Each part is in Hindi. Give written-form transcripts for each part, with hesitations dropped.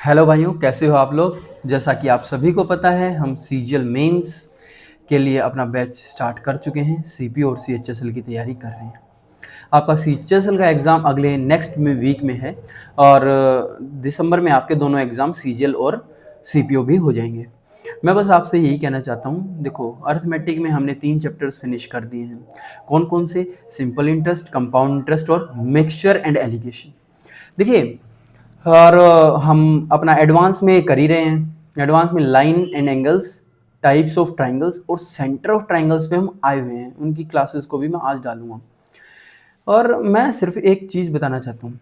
हेलो भाइयों, कैसे हो आप लोग। जैसा कि आप सभी को पता है, हम सीजीएल मेंस के लिए अपना बैच स्टार्ट कर चुके हैं। सीपी और सीएचएसएल की तैयारी कर रहे हैं। आपका सीएचएसएल का एग्ज़ाम अगले नेक्स्ट में वीक में है और दिसंबर में आपके दोनों एग्ज़ाम सीजीएल और सीपीओ भी हो जाएंगे। मैं बस आपसे यही कहना चाहता हूँ, देखो अर्थमेटिक में हमने 3 चैप्टर्स फिनिश कर दिए हैं। कौन कौन से? सिंपल इंटरेस्ट, कंपाउंड इंटरेस्ट और मिक्सचर एंड एलिगेशन। देखिए, और हम अपना एडवांस में कर ही रहे हैं। एडवांस में line and angles, types of triangles और सेंटर ऑफ ट्राइंगल्स पे हम आए हुए हैं। उनकी क्लासेस को भी मैं आज डालूंगा। और मैं सिर्फ एक चीज़ बताना चाहता हूँ,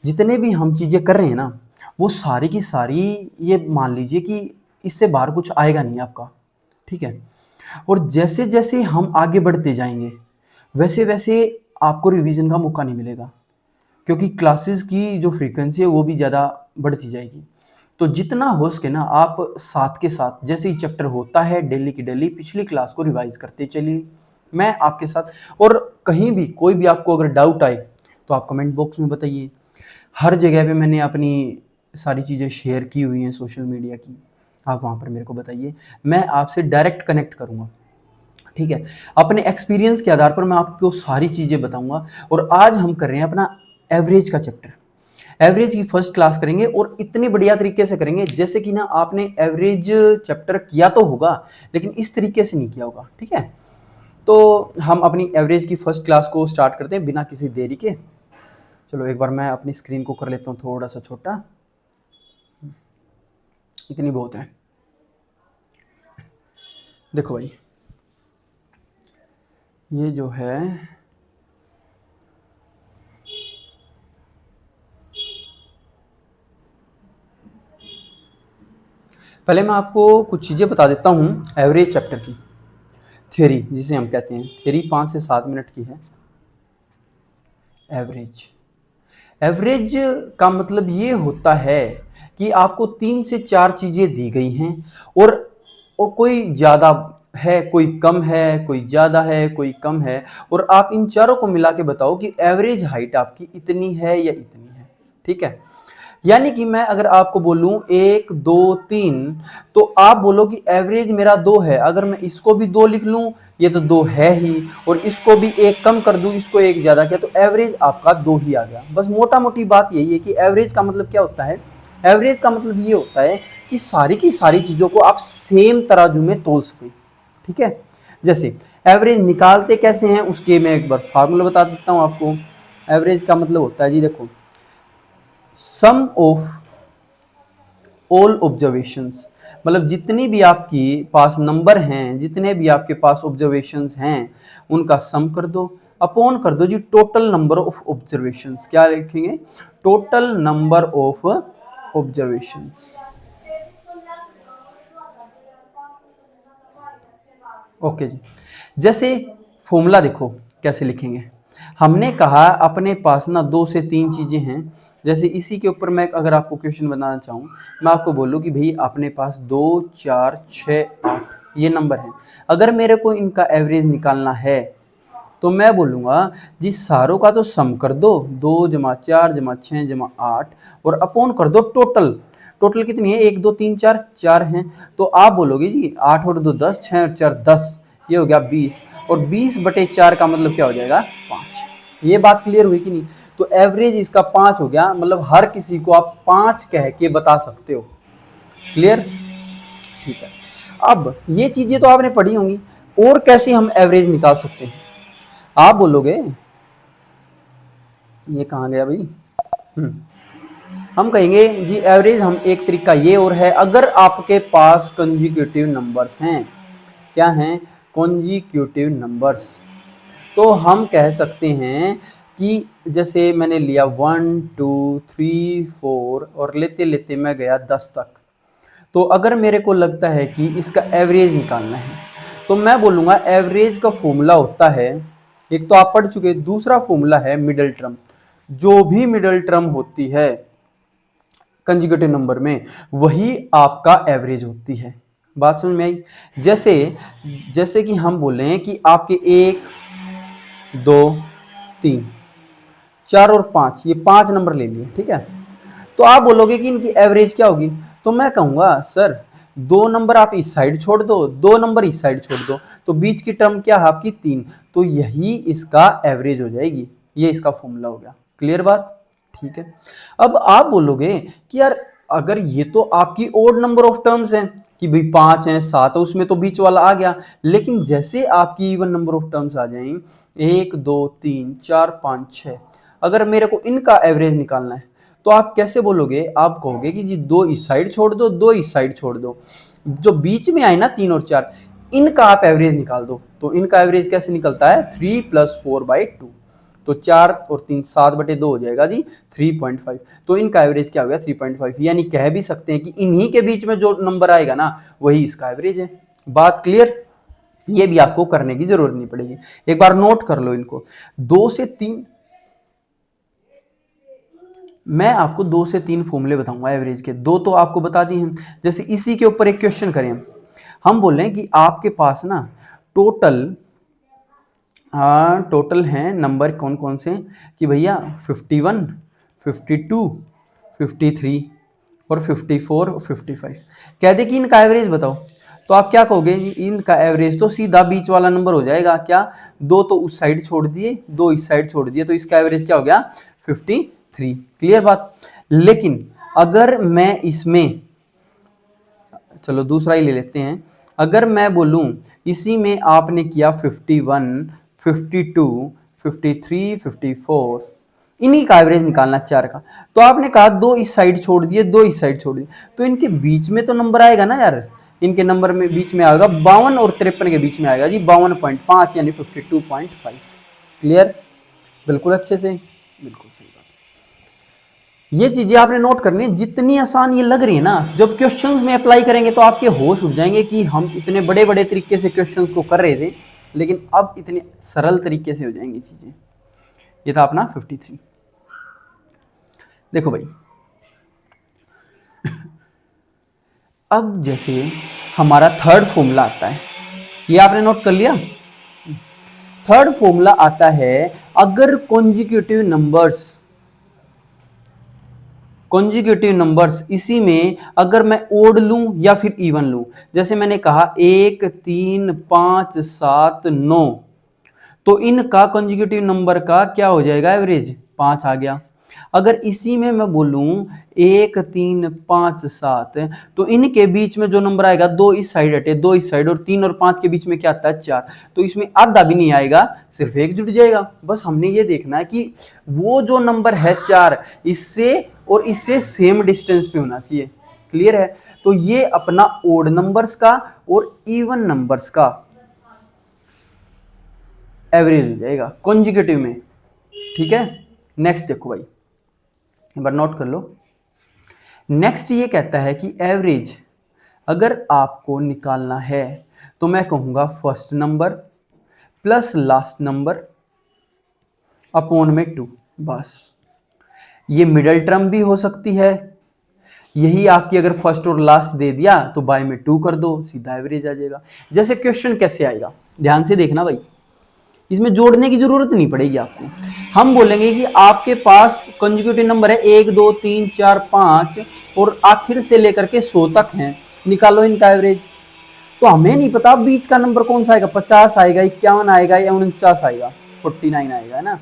जितने भी हम चीज़ें कर रहे हैं ना, वो सारी की सारी ये मान लीजिए कि इससे बाहर कुछ आएगा नहीं आपका, ठीक है। और जैसे जैसे हम आगे बढ़ते जाएंगे वैसे वैसे आपको रिवीजन का मौका नहीं मिलेगा, क्योंकि क्लासेस की जो फ्रीक्वेंसी है वो भी ज़्यादा बढ़ती जाएगी। तो जितना हो सके ना, आप साथ के साथ जैसे ही चैप्टर होता है डेली की डेली पिछली क्लास को रिवाइज करते चलिए। मैं आपके साथ, और कहीं भी कोई भी आपको अगर डाउट आए तो आप कमेंट बॉक्स में बताइए। हर जगह पे मैंने अपनी सारी चीज़ें शेयर की हुई हैं सोशल मीडिया की, आप वहाँ पर मेरे को बताइए, मैं आपसे डायरेक्ट कनेक्ट करूँगा, ठीक है। अपने एक्सपीरियंस के आधार पर मैं आपको सारी चीज़ें बताऊंगा। और आज हम कर रहे हैं अपना एवरेज का चैप्टर। एवरेज की फर्स्ट क्लास करेंगे और इतने बढ़िया तरीके से करेंगे जैसे कि ना आपने एवरेज चैप्टर किया तो होगा लेकिन इस तरीके से नहीं किया होगा, ठीक है। तो हम अपनी एवरेज की फर्स्ट क्लास को स्टार्ट करते हैं बिना किसी देरी के। चलो एक बार मैं अपनी स्क्रीन को कर लेता हूँ थोड़ा सा छोटा, इतनी बहुत है। देखो भाई, ये जो है पहले मैं आपको कुछ चीज़ें बता देता हूँ एवरेज चैप्टर की। थ्योरी जिसे हम कहते हैं, थ्योरी 5 से 7 मिनट की है। एवरेज, एवरेज का मतलब ये होता है कि आपको 3 से 4 चीज़ें दी गई हैं और कोई ज़्यादा है, कोई कम है, कोई ज़्यादा है, कोई कम है, और आप इन चारों को मिला के बताओ कि एवरेज हाइट आपकी इतनी है या इतनी है, ठीक है। यानी कि मैं अगर आपको बोलूं 1 2 3, तो आप बोलो कि एवरेज मेरा 2 है। अगर मैं इसको भी 2 लिख लूं, ये तो 2 है ही, और इसको भी 1 कम कर दूं, इसको 1 ज्यादा किया, तो एवरेज आपका 2 ही आ गया। बस मोटा मोटी बात यही है कि एवरेज का मतलब क्या होता है। एवरेज का मतलब ये होता है कि सारी की सारी चीजों को आप सेम तराजू में तोल सकें, ठीक है। जैसे एवरेज निकालते कैसे हैं उसके मैं एक बार फार्मूला बता देता हूं आपको। एवरेज का मतलब होता है जी, देखो, सम ऑफ ऑल ऑब्जर्वेशंस, मतलब जितनी भी आपकी पास नंबर हैं, जितने भी आपके पास ऑब्जर्वेशंस हैं, उनका सम कर दो, अपॉन कर दो जी टोटल नंबर ऑफ ऑब्जर्वेशंस। क्या लिखेंगे? Total number of observations. Okay जी। जैसे फॉर्मूला देखो कैसे लिखेंगे। हमने कहा अपने पास ना 2 से 3 चीजें हैं। जैसे इसी के ऊपर मैं अगर आपको क्वेश्चन बनाना चाहूँ, मैं आपको बोलूँ कि भाई अपने पास 2 4 6 8 ये नंबर हैं। अगर मेरे को इनका एवरेज निकालना है तो मैं बोलूँगा जी सारों का तो सम कर दो, 2 जमा 4 जमा 6 जमा 8, और अपॉन कर दो टोटल। टोटल कितनी है? 1 2 3 4, 4 हैं। तो आप बोलोगे जी 8 और 2 10, 6 और 4 10, ये हो गया 20, और 20/4 का मतलब क्या हो जाएगा? 5। ये बात क्लियर हुई कि नहीं? तो एवरेज इसका 5 हो गया, मतलब हर किसी को आप 5 कह के बता सकते हो। क्लियर? ठीक है। अब ये चीजें तो आपने पढ़ी होंगी, और कैसे हम एवरेज निकाल सकते हैं आप बोलोगे। ये कहाँ गया भाई? हम कहेंगे जी एवरेज हम एक तरीका ये और है, अगर आपके पास कंजिक्यूटिव नंबर्स हैं। क्या हैं? Consecutive numbers. तो हम कह सकते हैं कि जैसे मैंने लिया 1 2 3 4 और लेते लेते मैं गया 10 तक। तो अगर मेरे को लगता है कि इसका एवरेज निकालना है तो मैं बोलूँगा एवरेज का फॉर्मूला होता है, एक तो आप पढ़ चुके, दूसरा फॉर्मूला है मिडल टर्म। जो भी मिडल टर्म होती है कंजुगेटिव नंबर में वही आपका एवरेज होती है। बात समझ में आई? जैसे जैसे कि हम बोले कि आपके 1 2 3 4 और 5, ये 5 नंबर ले लिए, ठीक है। तो आप बोलोगे कि इनकी एवरेज क्या होगी, तो मैं कहूंगा सर 2 नंबर आप इस साइड छोड़ दो, 2 नंबर इस साइड छोड़ दो, तो बीच की टर्म क्या है आपकी 3, तो यही इसका एवरेज हो जाएगी। ये इसका फॉर्मूला हो गया। क्लियर बात? ठीक है। अब आप बोलोगे कि यार अगर ये तो आपकी ओड नंबर ऑफ टर्म्स हैं कि भाई 5 है 7 है, उसमें तो बीच वाला आ गया, लेकिन जैसे आपकी इवन नंबर ऑफ टर्म्स आ जाएं 1 2 3 4 5 6, अगर मेरे को इनका एवरेज निकालना है तो आप कैसे बोलोगे, आप कहोगे कि जी 2 इस साइड छोड़ दो, 2 इस साइड छोड़ दो, जो बीच में आए ना 3 और 4, इनका आप एवरेज निकाल दो। तो इनका एवरेज कैसे निकलता है, 3 + 4/2, तो 4 और 3 7/2 हो जाएगा जी 3.5। तो इनका एवरेज क्या हो गया 3.5, यानी कह भी सकते हैं कि इन्हीं के बीच में जो नंबर आएगा ना वही इसका एवरेज है। बात क्लियर? ये भी आपको करने की जरूरत नहीं पड़ेगी, एक बार नोट कर लो इनको। 2 से 3, मैं आपको 2 से 3 फॉर्मूले बताऊंगा एवरेज के, 2 तो आपको बता दिए हैं। जैसे इसी के ऊपर एक क्वेश्चन करें, हम बोल रहे हैं कि आपके पास ना टोटल हैं नंबर कौन कौन से, कि भैया 51 52 53 और 54 और 55, कह दे कि इनका एवरेज बताओ, तो आप क्या कहोगे, इनका एवरेज तो सीधा बीच वाला नंबर हो जाएगा, क्या 2 तो उस साइड छोड़ दिए 2 इस साइड छोड़ दिए, तो इसका एवरेज क्या हो गया 53। क्लियर बात? लेकिन अगर मैं इसमें, चलो दूसरा ही ले लेते हैं, अगर मैं बोलूं इसी में आपने किया 51 52 53 54, इन्हीं का एवरेज निकालना 4 का, तो आपने कहा 2 इस साइड छोड़ दिए 2 इस साइड छोड़ दिए, तो इनके बीच में तो नंबर आएगा ना यार, इनके नंबर में बीच में आएगा 52 और 53 के बीच में आएगा जी 52.5 यानी 52.5। क्लियर? बिल्कुल अच्छे से, बिल्कुल सही बात। ये चीजें आपने नोट करनी है, जितनी आसान ये लग रही है ना, जब क्वेश्चंस में अप्लाई करेंगे तो आपके होश उठ जाएंगे कि हम इतने बड़े बड़े तरीके से क्वेश्चंस को कर रहे थे, लेकिन अब इतने सरल तरीके से हो जाएंगी चीजें। ये था अपना 53। देखो भाई अब जैसे हमारा थर्ड फॉर्मूला आता है, ये आपने नोट कर लिया। थर्ड फॉर्मूला आता है, अगर कॉन्जिक्यूटिव नंबर्स इसी में अगर मैं ओड लूं या फिर इवन लूं, जैसे मैंने कहा 1 3 5 7 9, तो इनका कॉन्जिक्यूटिव नंबर का क्या हो जाएगा एवरेज 5 आ गया। अगर इसी में मैं बोलूं 1 3 5 7, तो इनके बीच में जो नंबर आएगा 2 इस साइड हटे 2 इस साइड, और 3 और 5 के बीच में क्या आता है 4, तो इसमें आधा भी नहीं आएगा, सिर्फ 1 जुड़ जाएगा। बस हमने ये देखना है कि वो जो नंबर है 4 इससे और इससे सेम डिस्टेंस पे होना चाहिए। क्लियर है? तो ये अपना ओड नंबर्स का और इवन नंबर्स का एवरेज हो जाएगा कॉन्जिक्यूटिव में। ठीक है, नेक्स्ट देखो भाई, एक बार नोट कर लो। नेक्स्ट ये कहता है कि एवरेज अगर आपको निकालना है तो मैं कहूंगा first number plus last number upon में 2, बस। ये मिडल टर्म भी हो सकती है, यही आपकी अगर फर्स्ट और लास्ट दे दिया तो बाय में 2 कर दो, सीधा एवरेज आ जाएगा। जैसे क्वेश्चन कैसे आएगा ध्यान से देखना भाई, इसमें जोड़ने की जरूरत नहीं पड़ेगी आपको। हम बोलेंगे कि आपके पास कंजुगेटिव नंबर है 1 2 3 4 5 और आखिर से लेकर के 100 तक हैं, निकालो इनका एवरेज। तो हमें नहीं पता बीच का नंबर कौन सा आएगा, 50 आएगा 51 आएगा या 49 आएगा 49 आएगा, है ना।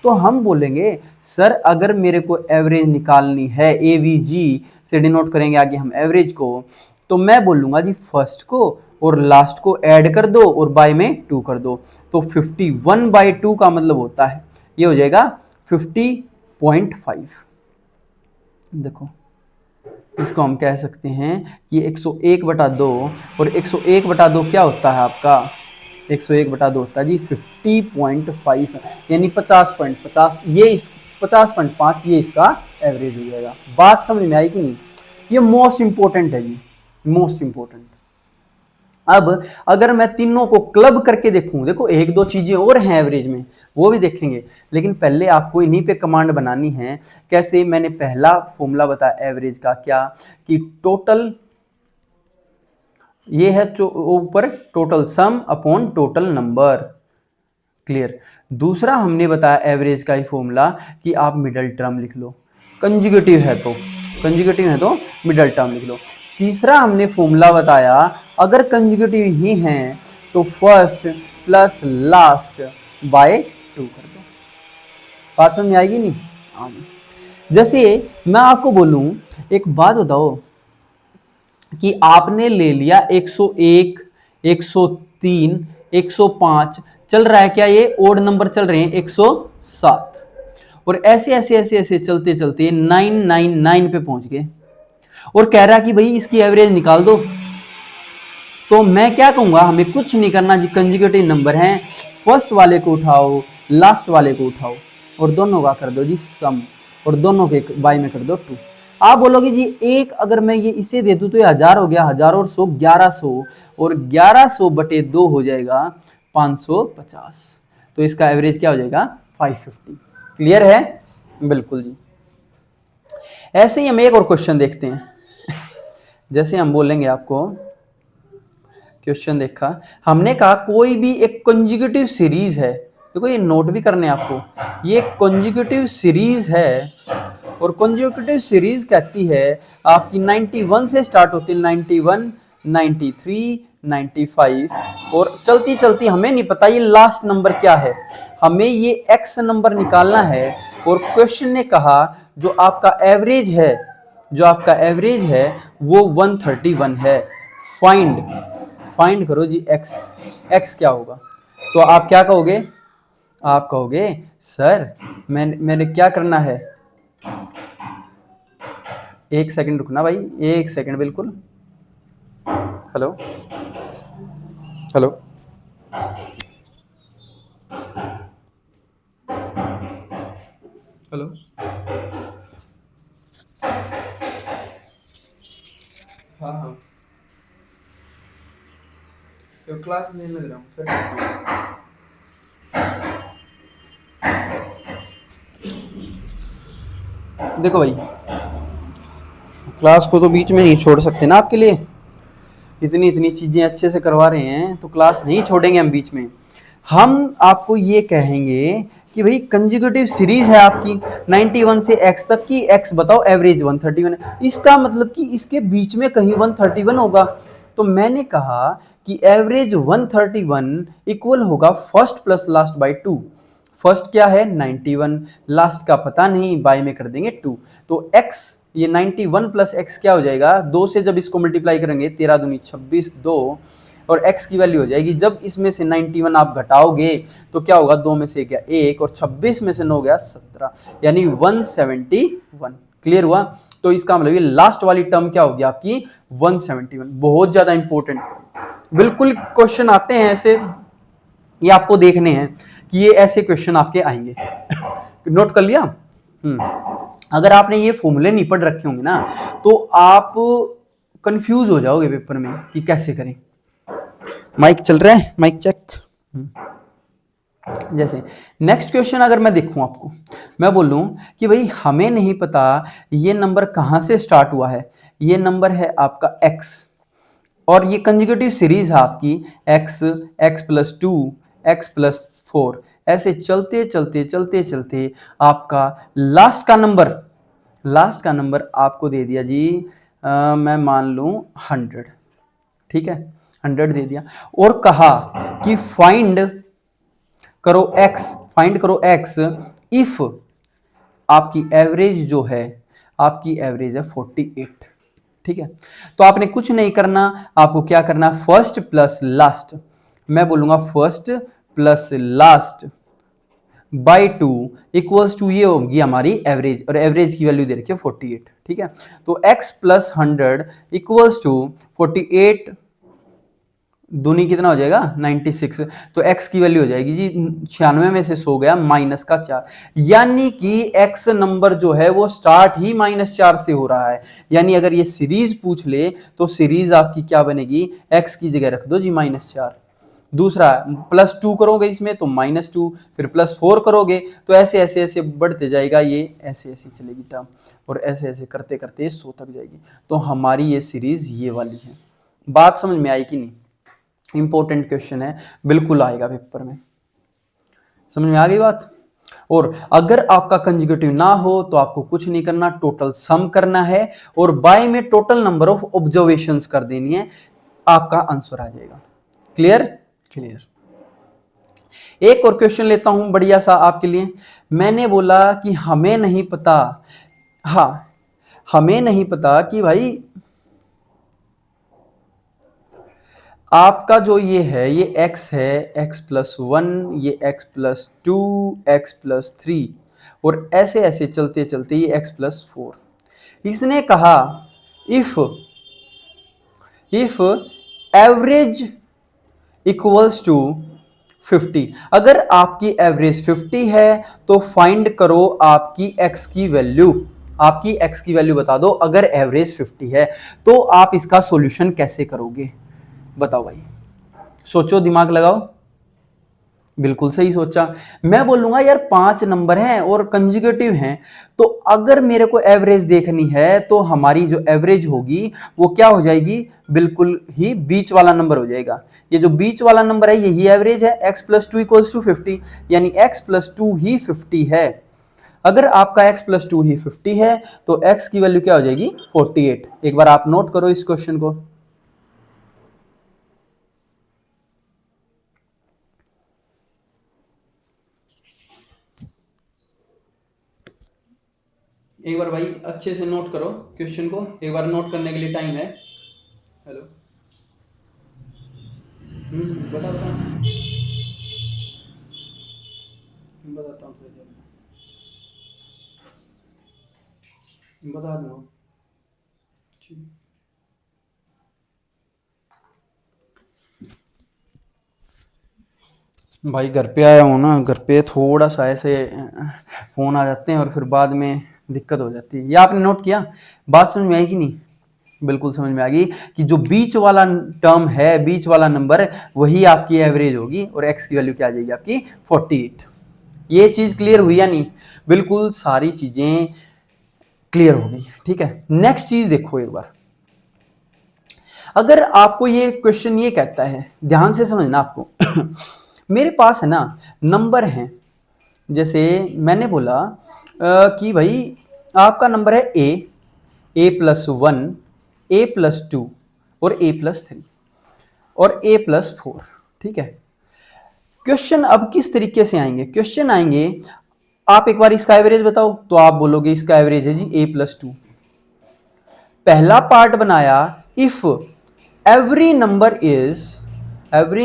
तो हम बोलेंगे सर अगर मेरे को एवरेज निकालनी है, AVG से डिनोट करेंगे आगे हम एवरेज को, तो मैं बोलूंगा जी फर्स्ट को और लास्ट को ऐड कर दो और बाय में 2 कर दो, तो 51/2 का मतलब होता है ये हो जाएगा 50.5। देखो इसको हम कह सकते हैं कि 101/2, और 101/2 क्या होता है आपका, 101/2 होता है जी 50.5, यानी 50.50, ये इस 50.5 ये इसका एवरेज हो जाएगा। बात समझ में आई कि नहीं? ये मोस्ट इंपॉर्टेंट है जी, मोस्ट इंपॉर्टेंट। अब अगर मैं तीनों को क्लब करके देखूं, देखो एक दो चीजें और हैं एवरेज में वो भी देखेंगे, लेकिन पहले आपको इन्हीं पे कमांड बनानी है। कैसे? मैंने पहला फॉर्मूला बताया एवरेज का क्या, कि टोटल ये है ऊपर total sum upon total number. Clear? दूसरा हमने बताया एवरेज का ही फॉर्मूला कि आप मिडल टर्म लिख लो, कंजुगेटिव है तो मिडल टर्म लिख लो। तीसरा हमने फॉर्मूला बताया, अगर कंजुगेटिव ही हैं तो फर्स्ट प्लस लास्ट बाय 2 कर दो। बात समझ में आएगी नहीं? हाँ। जैसे मैं आपको बोलूं, एक बात बताओ कि आपने ले लिया 101, 103, 105, चल रहा है क्या, ये ओड नंबर चल रहे हैं 107, और ऐसे ऐसे ऐसे ऐसे चलते चलते 999 पे पहुंच गए और कह रहा कि भाई इसकी एवरेज निकाल दो। तो मैं क्या कहूंगा, हमें कुछ नहीं करना जी, कंजुगेटिव नंबर हैं, फर्स्ट वाले को उठाओ, लास्ट वाले को उठाओ और दोनों का कर दो जी सम, और दोनों के बाई में कर दो 2। आप बोलोगे जी एक अगर मैं ये इसे दे दूं तो ये 1000 हो गया, 1000 और 100 1100, और 1100 बटे 2 हो जाएगा 550, तो इसका एवरेज क्या हो जाएगा 550। क्लियर है? बिल्कुल जी। ऐसे ही हम एक और क्वेश्चन देखते हैं। जैसे हम बोलेंगे आपको, क्वेश्चन देखा हमने, कहा कोई भी एक कंजुगेटिव सीरीज है, देखो ये नोट भी करने आपको, ये कंजुगेटिव सीरीज है और कंजुगेटिव सीरीज कहती है आपकी 91 से स्टार्ट होती है, 91, 93, 95, और चलती चलती हमें नहीं पता ये लास्ट नंबर क्या है, हमें ये एक्स नंबर निकालना है। और क्वेश्चन ने कहा जो आपका एवरेज है वो 131 है, फाइंड करो जी एक्स क्या होगा। तो आप क्या कहोगे, आप कहोगे सर मैंने क्या करना है, एक सेकंड रुकना भाई, एक सेकंड, बिल्कुल। हेलो हेलो, हेलो, हाँ हाँ, तो क्लास नहीं लग रहा हूँ सर। देखो भाई, क्लास को तो बीच में नहीं छोड़ सकते ना, आपके लिए इतनी इतनी चीज़ें अच्छे से करवा रहे हैं तो क्लास नहीं छोड़ेंगे हम बीच में। हम आपको ये कहेंगे कि भाई कंजुगेटिव सीरीज है आपकी 91 से x तक की, x बताओ एवरेज 131 है, इसका मतलब कि इसके बीच में कहीं 131 होगा। तो मैंने कहा कि एवरेज 131 इक्वल होगा first plus last by 2। First क्या है 91, लास्ट का पता नहीं, बाय में कर देंगे 2। तो x, ये 91 प्लस x क्या हो जाएगा, 2 से जब इसको मल्टीप्लाई करेंगे 13 दूनी 26, 2, और x की वैल्यू हो जाएगी, जब इसमें से 91 आप घटाओगे तो क्या होगा, 2 में से गया 1 और 26 में से 9 गया 17, यानी 171। क्लियर हुआ? तो इसका मतलब ये लास्ट वाली टर्म क्या होगी आपकी 171। बहुत ज्यादा इंपॉर्टेंट, बिल्कुल क्वेश्चन आते हैं ऐसे, ये आपको देखने हैं कि ये ऐसे क्वेश्चन आपके आएंगे। नोट कर लिया? अगर आपने ये फॉर्मूले नहीं पढ़ रखे होंगे ना तो आप कंफ्यूज हो जाओगे पेपर में कि कैसे करें। माइक चल रहा है, माइक चेक। जैसे नेक्स्ट क्वेश्चन अगर मैं देखूं आपको, मैं बोलूं कि भाई हमें नहीं पता ये नंबर कहां से स्टार्ट हुआ है, ये नंबर है आपका x, और ये कंजुगेटिव सीरीज है आपकी x, x plus 2, x plus 4, ऐसे चलते चलते चलते चलते आपका लास्ट का नंबर आपको दे दिया जी, मैं मान लूं 100, ठीक है 100 दे दिया, और कहा कि फाइंड करो x इफ आपकी एवरेज जो है, आपकी एवरेज है 48। ठीक है, तो आपने कुछ नहीं करना, आपको क्या करना, फर्स्ट प्लस लास्ट, मैं बोलूंगा first plus last by 2 equals to, ये होगी हमारी एवरेज, और एवरेज की वैल्यू दे रखी है 48। ठीक है, तो x प्लस 100 इक्वल्स टू 48 दूनी कितना हो जाएगा 96, तो x की वैल्यू हो जाएगी जी 96 में से 100 गया माइनस का 4, यानी कि x नंबर जो है वो स्टार्ट ही -4 से हो रहा है। यानी अगर ये सीरीज पूछ ले तो सीरीज आपकी क्या बनेगी, x की जगह रख दो जी -4, दूसरा +2 करोगे इसमें तो -2, फिर +4 करोगे तो ऐसे ऐसे ऐसे बढ़ते जाएगा, ये ऐसे ऐसे चलेगी टर्म, और ऐसे ऐसे करते करते 100 तक जाएगी। तो हमारी ये सीरीज ये वाली है। बात समझ में आई कि नहीं? इंपॉर्टेंट क्वेश्चन है, बिल्कुल आएगा पेपर में। समझ में आ गई बात? और अगर आपका कंजुगेटिव ना हो तो आपको कुछ नहीं करना, टोटल सम करना है और बाय में टोटल नंबर ऑफ ऑब्जर्वेशंस कर देनी है, आपका आंसर आ जाएगा। क्लियर? क्लियर। एक और क्वेश्चन लेता हूं बढ़िया सा आपके लिए। मैंने बोला कि हमें नहीं पता, हाँ हमें नहीं पता कि भाई आपका जो ये है, ये x है, x+1, ये x+2, x+3 और ऐसे ऐसे चलते चलते ये x+4। इसने कहा इफ एवरेज इक्वल्स टू 50, अगर आपकी एवरेज 50 है तो फाइंड करो आपकी x की वैल्यू, आपकी x की वैल्यू बता दो अगर एवरेज 50 है। तो आप इसका सॉल्यूशन कैसे करोगे बताओ भाई, सोचो, दिमाग लगाओ। बिल्कुल सही सोचा। मैं बोलूंगा यार 5 नंबर हैं और कंजुगेटिव हैं, तो अगर मेरे को एवरेज देखनी है तो हमारी जो एवरेज होगी वो क्या हो जाएगी, बिल्कुल ही बीच वाला नंबर हो जाएगा। ये जो बीच वाला नंबर है यही एवरेज है, x+2 इक्वल्स टू 50, यानी x+2 ही 50 है। अगर आपका x+2 ही 50 है तो x की वैल्यू क्या हो जाएगी, 48। एक बार आप नोट करो इस क्वेश्चन को। एक बार भाई अच्छे से नोट करो क्वेश्चन को, एक बार नोट करने के लिए टाइम है। हेलो, बता बता, बताता हूँ थोड़ी देर में, बता दूंगा। भाई घर पे आया हूँ ना, घर पे थोड़ा सा ऐसे फ़ोन आ जाते हैं और फिर बाद में दिक्कत हो जाती है। ये आपने नोट किया, बात समझ में आई कि नहीं? बिल्कुल समझ में आ गई कि जो बीच वाला टर्म है, बीच वाला नंबर, वही आपकी एवरेज होगी और एक्स की वैल्यू क्या आ जाएगी आपकी 48। ये चीज़ क्लियर हुई या नहीं? बिल्कुल सारी चीज़ें क्लियर हो गई। ठीक है, नेक्स्ट चीज़ देखो एक बार। अगर आपको ये क्वेश्चन ये कहता है, ध्यान से समझना आपको मेरे पास है ना नंबर है, जैसे मैंने बोला कि भाई आपका नंबर है a+1, a+2 और a+3 और a+4। ठीक है, क्वेश्चन अब किस तरीके से आएंगे, क्वेश्चन आएंगे आप एक बार इसका एवरेज बताओ, तो आप बोलोगे इसका एवरेज है जी a+2। पहला पार्ट बनाया, if every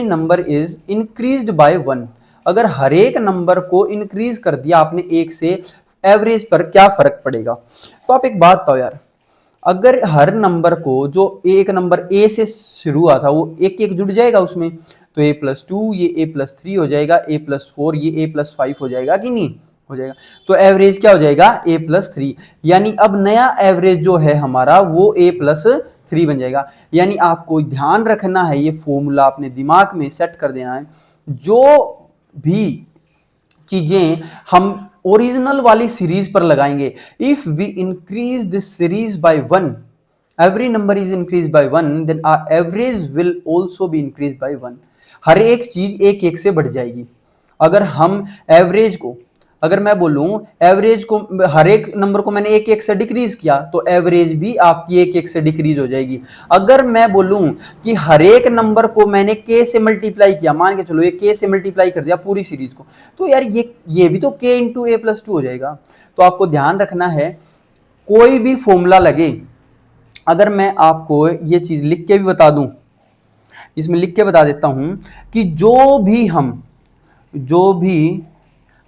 number is increased by 1, अगर हर एक नंबर को इंक्रीज कर दिया आपने एक से, एवरेज पर क्या फर्क पड़ेगा। तो आप एक बात बताओ यार, अगर हर नंबर को, जो एक नंबर ए से शुरू हुआ था वो एक एक जुड़ जाएगा उसमें, तो a+2 ये a+3 हो जाएगा, a+4 ये a+5 हो जाएगा कि नहीं हो जाएगा। तो एवरेज क्या हो जाएगा, a+3, यानी अब नया एवरेज जो है हमारा वो a+3 बन जाएगा। यानी आपको ध्यान रखना है, ये फॉर्मूला अपने दिमाग में सेट कर देना है, जो भी चीजें हम ओरिजिनल वाली सीरीज पर लगाएंगे, if we increase this series by 1, every number is increased by 1, then our average will also be increased by 1। हर एक चीज एक एक से बढ़ जाएगी। अगर हम एवरेज को, अगर मैं बोलूं एवरेज को, हर एक नंबर को मैंने एक एक से डिक्रीज किया तो एवरेज भी आपकी एक एक से डिक्रीज हो जाएगी। अगर मैं बोलूं कि हर एक नंबर को मैंने k से मल्टीप्लाई किया, मान के चलो ये k से मल्टीप्लाई कर दिया पूरी सीरीज को, तो यार ये भी तो k इंटू a+2 हो जाएगा। तो आपको ध्यान रखना है, कोई भी फॉर्मूला लगे, अगर मैं आपको ये चीज लिख के भी बता दूं, इसमें लिख के बता देता हूं कि जो भी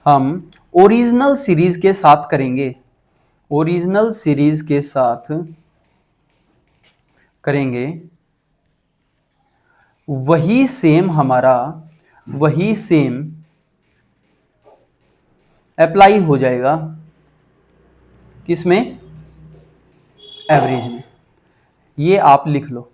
हम ओरिजिनल सीरीज के साथ करेंगे, ओरिजिनल सीरीज के साथ करेंगे, वही सेम हमारा, वही सेम अप्लाई हो जाएगा किसमें, एवरेज में। ये आप लिख लो,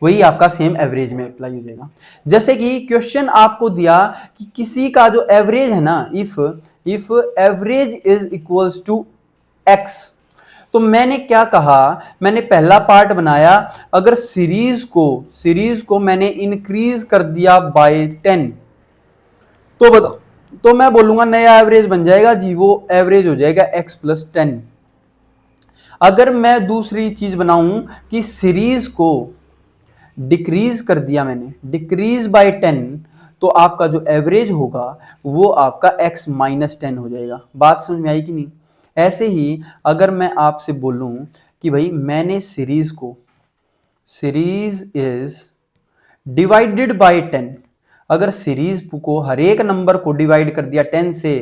वही आपका सेम एवरेज में अप्लाई हो जाएगा। जैसे कि क्वेश्चन आपको दिया कि किसी का जो एवरेज है ना, if average is equals to x, तो मैंने क्या कहा, मैंने पहला पार्ट बनाया, अगर सीरीज को मैंने इंक्रीज कर दिया बाय 10, तो बताओ तो मैं बोलूंगा नया एवरेज बन जाएगा जी, वो एवरेज हो जाएगा x प्लस 10। अगर मैं दूसरी चीज बनाऊं कि सीरीज को डिक्रीज कर दिया मैंने, डिक्रीज बाय 10, तो आपका जो एवरेज होगा वो आपका x माइनस 10 हो जाएगा। बात समझ में आई कि नहीं? ऐसे ही अगर मैं आपसे बोलूं कि भाई मैंने सीरीज को, सीरीज इज डिवाइडेड बाय 10, अगर सीरीज को हर एक नंबर को डिवाइड कर दिया 10 से,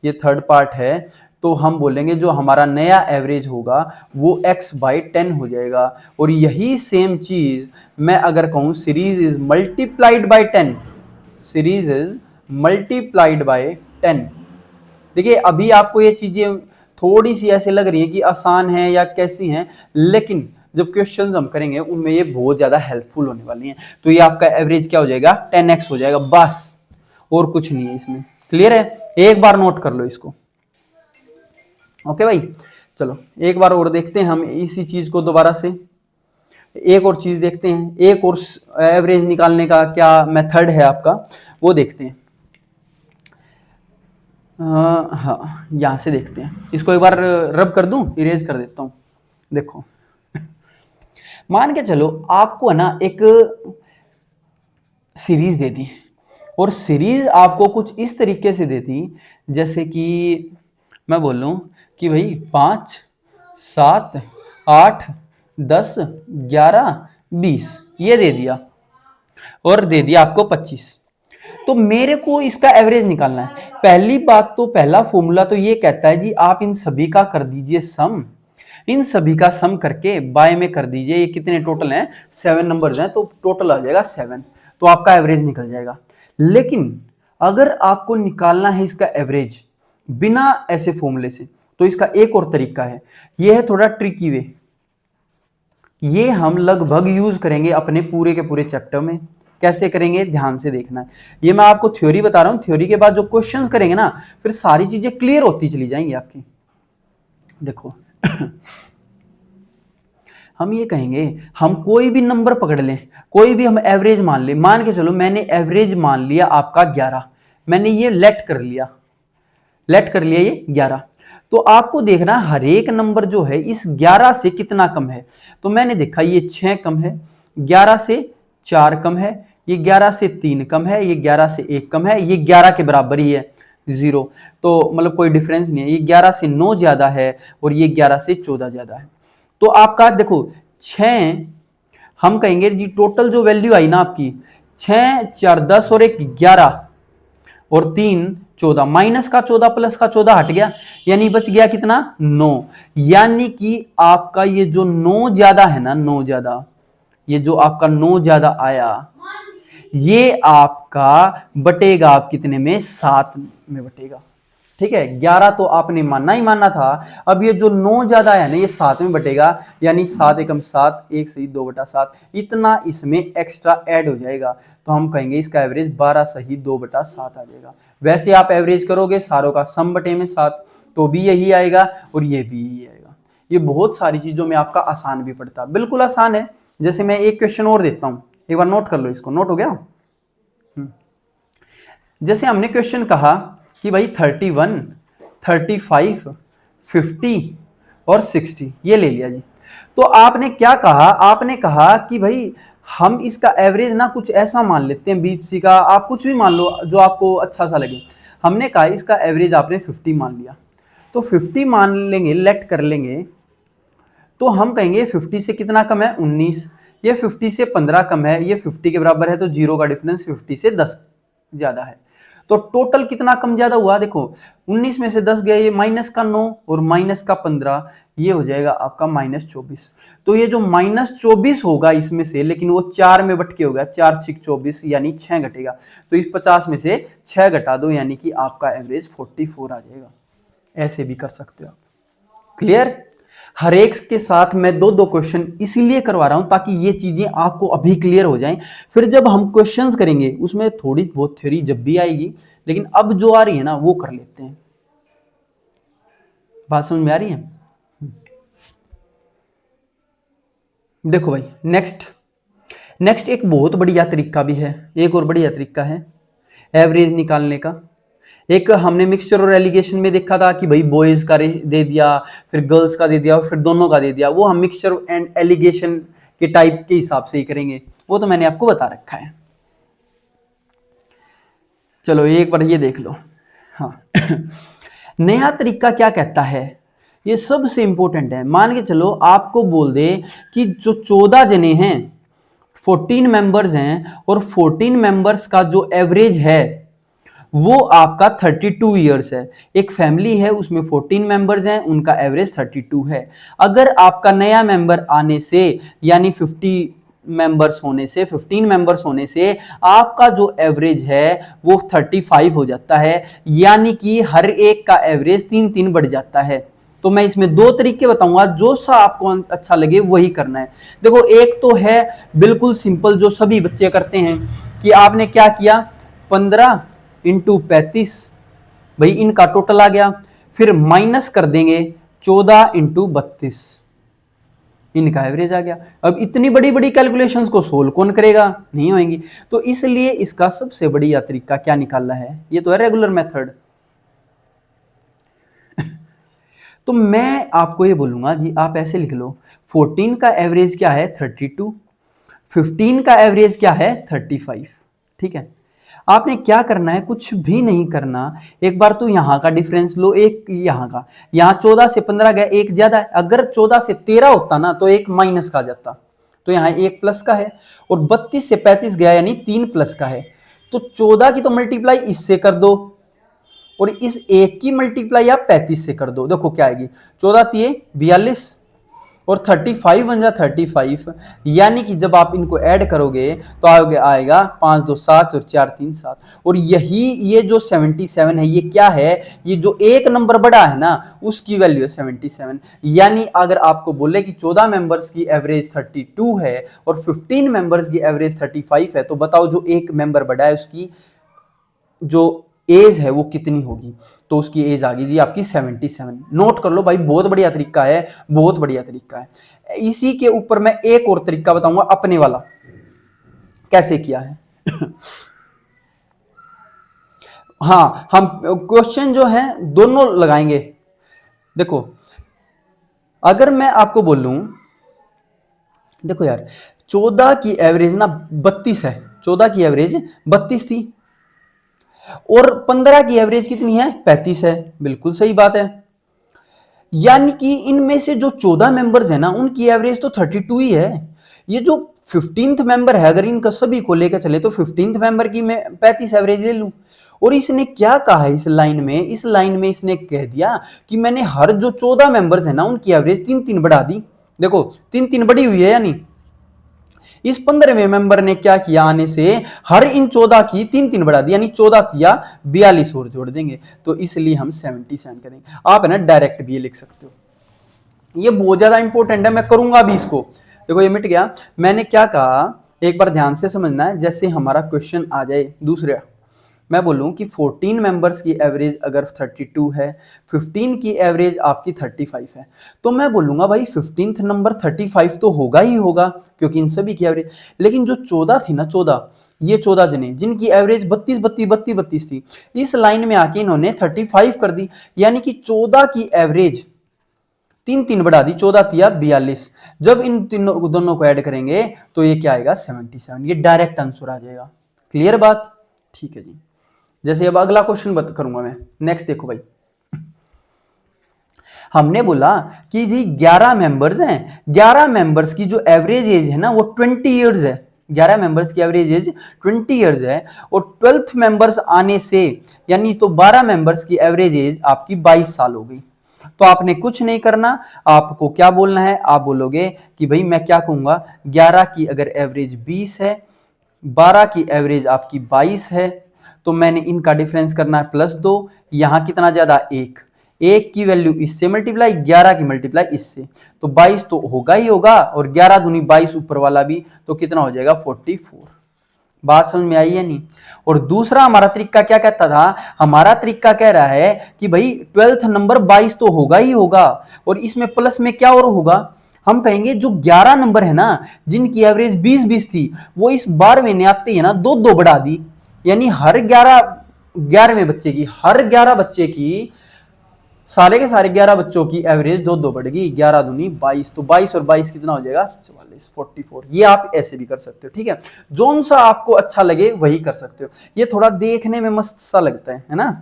ये थर्ड पार्ट है, तो हम बोलेंगे जो हमारा नया एवरेज होगा वो x बाई 10 हो जाएगा। और यही सेम चीज मैं अगर कहूं series is multiplied by 10, series is multiplied by 10। देखिए अभी आपको ये चीजें थोड़ी सी ऐसे लग रही है कि आसान है या कैसी हैं, लेकिन जब क्वेश्चन हम करेंगे उनमें ये बहुत ज्यादा हेल्पफुल होने वाली हैं। तो ये आपका एवरेज क्या हो जाएगा, 10x हो जाएगा, बस और कुछ नहीं है इसमें। क्लियर है? एक बार नोट कर लो इसको। ओके भाई, चलो एक बार और देखते हैं हम इसी चीज को दोबारा से, एक और चीज देखते हैं, एक और एवरेज निकालने का क्या मेथड है आपका वो देखते हैं। हाँ यहां से देखते हैं, इसको एक बार रब कर दूं, इरेज कर देता हूं। देखो मान के चलो आपको है ना एक सीरीज दे दी, और सीरीज आपको कुछ इस तरीके से दे दी जैसे कि मैं बोल लूं कि भाई 5, 7, 8, 10, 11, 20 ये दे दिया, और दे दिया आपको 25। तो मेरे को इसका एवरेज निकालना है। पहली बात तो पहला फॉर्मूला तो ये कहता है जी आप इन सभी का कर दीजिए सम, इन सभी का सम करके बाय में कर दीजिए, ये कितने टोटल हैं, 7 नंबर्स हैं, तो टोटल आ जाएगा 7, तो आपका एवरेज निकल जाएगा। लेकिन अगर आपको निकालना है इसका एवरेज बिना ऐसे फॉर्मूले से, तो इसका एक और तरीका है, ये है थोड़ा ट्रिकी वे, ये हम लगभग यूज करेंगे अपने पूरे के पूरे चैप्टर में। कैसे करेंगे ध्यान से देखना है, ये मैं आपको थ्योरी बता रहा हूं, थ्योरी के बाद जो क्वेश्चंस करेंगे ना फिर सारी चीजें क्लियर होती चली जाएंगी आपकी। देखो हम ये कहेंगे हम कोई भी नंबर पकड़ लें, कोई भी हम एवरेज मान लें, मान के चलो मैंने एवरेज मान लिया आपका 11, मैंने ये लेट कर लिया, लेट कर लिया ये 11, तो आपको देखना हर एक नंबर जो है इस 11 से कितना कम है। तो मैंने देखा ये 6 कम है, 11 से 4 कम है, ये 11 से 3 कम है, ये 11 से 1 कम है, ये 11 के बराबर ही है 0, तो मतलब कोई डिफरेंस नहीं है, ये 11 से 9 ज्यादा है और ये 11 से 14 ज्यादा है। तो आपका देखो 6, हम कहेंगे जी टोटल जो वैल्यू आई ना आपकी 6, 4, 10 और 1 11 और 3 14, माइनस का 14 प्लस का 14 हट गया, यानी बच गया कितना 9, यानी कि आपका ये जो 9 ज्यादा है ना, 9 ज्यादा, ये जो आपका 9 ज्यादा आया ये आपका बटेगा आप कितने में, 7 में बटेगा। ठीक है, 11 तो आपने मानना ही मानना था, अब ये जो 9 ज्यादा है ना ये 7 में बटेगा, यानी 7 एकम 7, 1 सही 2/7, इतना इसमें एक्स्ट्रा ऐड हो जाएगा, तो हम कहेंगे इसका एवरेज 12 सही 2/7 आ जाएगा। वैसे आप एवरेज करोगे सारों का सम बटे में 7, तो भी यही आएगा और ये भी यही आएगा। ये बहुत सारी चीजों में आपका आसान भी पड़ता, बिल्कुल आसान है। जैसे मैं एक क्वेश्चन और देता हूं, एक बार नोट कर लो इसको, नोट हो गया। जैसे हमने क्वेश्चन कहा कि भाई 31, 35, 50 और 60 ये ले लिया जी, तो आपने क्या कहा, आपने कहा कि भाई हम इसका एवरेज ना कुछ ऐसा मान लेते हैं 20 का, आप कुछ भी मान लो जो आपको अच्छा सा लगे। हमने कहा इसका एवरेज आपने 50 मान लिया, तो 50 मान लेंगे, लेट कर लेंगे, तो हम कहेंगे 50 से कितना कम है 19, ये 50 से 15 कम है, ये 50 के बराबर है, तो 0 का डिफरेंस 50 से 10 ज्यादा है, तो टोटल कितना कम ज्यादा हुआ, देखो 19 में से 10 गए, ये माइनस का 9 और माइनस का 15, ये हो जाएगा आपका -24। तो ये जो -24 होगा इसमें से, लेकिन वो 4 में बट के होगा, 4 6 24 यानी 6 घटेगा, तो इस 50 में से 6 घटा दो, यानी कि आपका एवरेज 44 आ जाएगा। ऐसे भी कर सकते हो आप। क्लियर? हर एक के साथ मैं 2-2 क्वेश्चन इसीलिए करवा रहा हूं ताकि ये चीजें आपको अभी क्लियर हो जाएं, फिर जब हम क्वेश्चंस करेंगे उसमें थोड़ी बहुत थ्योरी जब भी आएगी, लेकिन अब जो आ रही है ना वो कर लेते हैं। बात समझ में आ रही है? देखो भाई नेक्स्ट एक बहुत बढ़िया तरीका भी है, एक और बढ़िया तरीका है एवरेज निकालने का। एक हमने मिक्सचर और एलिगेशन में देखा था कि भाई बॉयज का दे दिया, फिर गर्ल्स का दे दिया, फिर दोनों का दे दिया। वो हम मिक्सचर एंड एलिगेशन के टाइप के हिसाब से ही करेंगे, वो तो मैंने आपको बता रखा है। चलो एक बार ये देख लो। हाँ नया तरीका क्या कहता है, ये सबसे इंपॉर्टेंट है। मान के चलो आपको बोल दे कि जो 14 जने हैं, 14 मेंबर्स हैं, और 14 मेंबर्स का जो एवरेज है वो आपका 32 ईयर्स है। एक फैमिली है उसमें 14 मेंबर्स हैं, उनका एवरेज 32 है। अगर आपका नया मेंबर आने से यानी 50 मेंबर्स होने से, 15 मेंबर्स होने से आपका जो एवरेज है वो 35 हो जाता है, यानी कि हर एक का एवरेज 3-3 बढ़ जाता है। तो मैं इसमें दो तरीके बताऊंगा, जो सा आपको अच्छा लगे वही करना है। देखो एक तो है बिल्कुल सिंपल जो सभी बच्चे करते हैं कि आपने क्या किया, 15 इंटू 35, भाई इनका टोटल आ गया, फिर माइनस कर देंगे 14 इंटू 32, इनका एवरेज आ गया। अब इतनी बड़ी बड़ी कैलकुलेशंस को सोल्व कौन करेगा, नहीं होंगी। तो इसलिए इसका सबसे बढ़िया तरीका क्या निकालना है, ये तो है रेगुलर मेथड। तो मैं आपको ये बोलूंगा जी, आप ऐसे लिख लो, 14 का एवरेज क्या है 32, 15 का एवरेज क्या है 35। ठीक है, आपने क्या करना है, कुछ भी नहीं करना। एक बार तो यहां का डिफरेंस लो, एक यहां का, यहां 14 से 15 गया, एक ज्यादा है। अगर 14 से 13 होता ना तो एक माइनस का जाता, तो यहां एक प्लस का है, और 32 से 35 गया यानी 3 प्लस का है। तो 14 की तो मल्टीप्लाई इससे कर दो, और इस एक की मल्टीप्लाई आप 35 से कर दो। देखो क्या आएगी, 14 तिये 42, और 35 बन जा 35, यानी कि जब आप इनको ऐड करोगे तो आएगा 5 2 7 और 4 3 7। और यही ये जो 77 है, ये क्या है, ये जो एक नंबर बड़ा है ना उसकी वैल्यू है 77। यानी अगर आपको बोले कि 14 मेंबर्स की एवरेज 32 है और 15 मेंबर्स की एवरेज 35 है, तो बताओ जो एक मेंबर बड़ा है उसकी जो एज है वो कितनी होगी। तो उसकी एज आ गई जी आपकी 77। नोट कर लो भाई, बहुत बढ़िया तरीका है, बहुत बढ़िया तरीका है। इसी के ऊपर मैं एक और तरीका बताऊंगा अपने वाला, कैसे किया है। हाँ, हम क्वेश्चन जो है दोनों लगाएंगे। देखो अगर मैं आपको बोलूं, देखो यार 14 की एवरेज ना 32 है, 14 की एवरेज 32 थी, और 15 की एवरेज कितनी है 35 है, बिल्कुल सही बात है। यानी कि इनमें से जो 14 मेंबर्स है ना उनकी एवरेज तो 32 ही है। ये जो 15th मेंबर है, अगर इनका सभी को लेकर चले तो 15th मेंबर की मैं 35 एवरेज ले लूं। और इसने क्या कहा है इस लाइन में, इस लाइन में इसने कह दिया कि मैंने हर जो 14 मेंबर्स है ना उनकी एवरेज 3-3 बढ़ा दी। देखो 3-3 बढ़ी हुई है, यानी इस 15वें मेंबर ने क्या किया, आने से हर इन 14 की 3-3 बढ़ा दी, यानी 14 तिया 42 और जोड़ देंगे। तो इसलिए हम 77 करेंगे। आप है ना डायरेक्ट भी ये लिख सकते हो, ये बहुत ज्यादा इंपॉर्टेंट है, मैं करूंगा भी इसको। देखो ये मिट गया। मैंने क्या कहा, एक बार ध्यान से समझना है। जैसे हमारा क्वेश्चन आ जाए दूसरा, मैं बोलूं कि 14 मेंबर्स की एवरेज अगर 32 है, 15 की एवरेज आपकी 35 है, तो मैं बोलूंगा भाई 15th नंबर 35 तो होगा ही होगा, क्योंकि इन सभी की एवरेज। लेकिन जो 14 थी ना, 14, ये 14 जने जिनकी एवरेज 32 32 32 32 थी, इस लाइन में आके इन्होंने 35 कर दी, यानी कि 14 की एवरेज 3-3 बढ़ा दी, 14 तिया 42। जब इन तीनों दोनों को ऐड करेंगे तो ये क्या आएगा 77। ये डायरेक्ट आंसर आ जाएगा। क्लियर बात, ठीक है जी। जैसे अब अगला क्वेश्चन करूंगा मैं, नेक्स्ट देखो भाई। हमने बोला कि जी 11 मेंबर्स हैं, 11 मेंबर्स की जो एवरेज एज है ना वो 20 इयर्स है। 11 मेंबर्स की एवरेज एज 20 इयर्स है, और 12th मेंबर्स आने से यानी तो 12 मेंबर्स की एवरेज एज आपकी 22 साल हो गई। तो आपने कुछ नहीं करना, आपको क्या बोलना है, आप बोलोगे कि भाई मैं क्या कहूंगा, 11 की अगर एवरेज 20 है, 12 की एवरेज आपकी 22 है, तो मैंने इनका डिफरेंस करना है +2। यहां कितना ज्यादा, एक की वैल्यू इससे मल्टीप्लाई, 11 की मल्टीप्लाई इससे, तो 22 तो होगा ही होगा, और 11 दूनी 22 ऊपर वाला भी, तो कितना हो जाएगा 44। बात समझ में आई है नहीं। और दूसरा हमारा तरीका क्या कहता था, हमारा तरीका कह रहा है कि भाई 12th नंबर 22 तो होगा ही होगा, और इसमें प्लस में क्या और होगा, हम कहेंगे जो 11 नंबर है ना जिनकी एवरेज 20 20 थी, वो इस 12वें ने आते ही ना 2 2 बढ़ा दी, यानी हर 11 11वें बच्चे की, हर 11 बच्चे की, सारे के सारे 11 बच्चों की एवरेज दो दो बढ़ेगी, 11 दूनी 22, तो 22 और 22 कितना हो जाएगा 44, 44। ये आप ऐसे भी कर सकते हो, ठीक है, जोन सा आपको अच्छा लगे वही कर सकते हो, ये थोड़ा देखने में मस्त सा लगता है ना।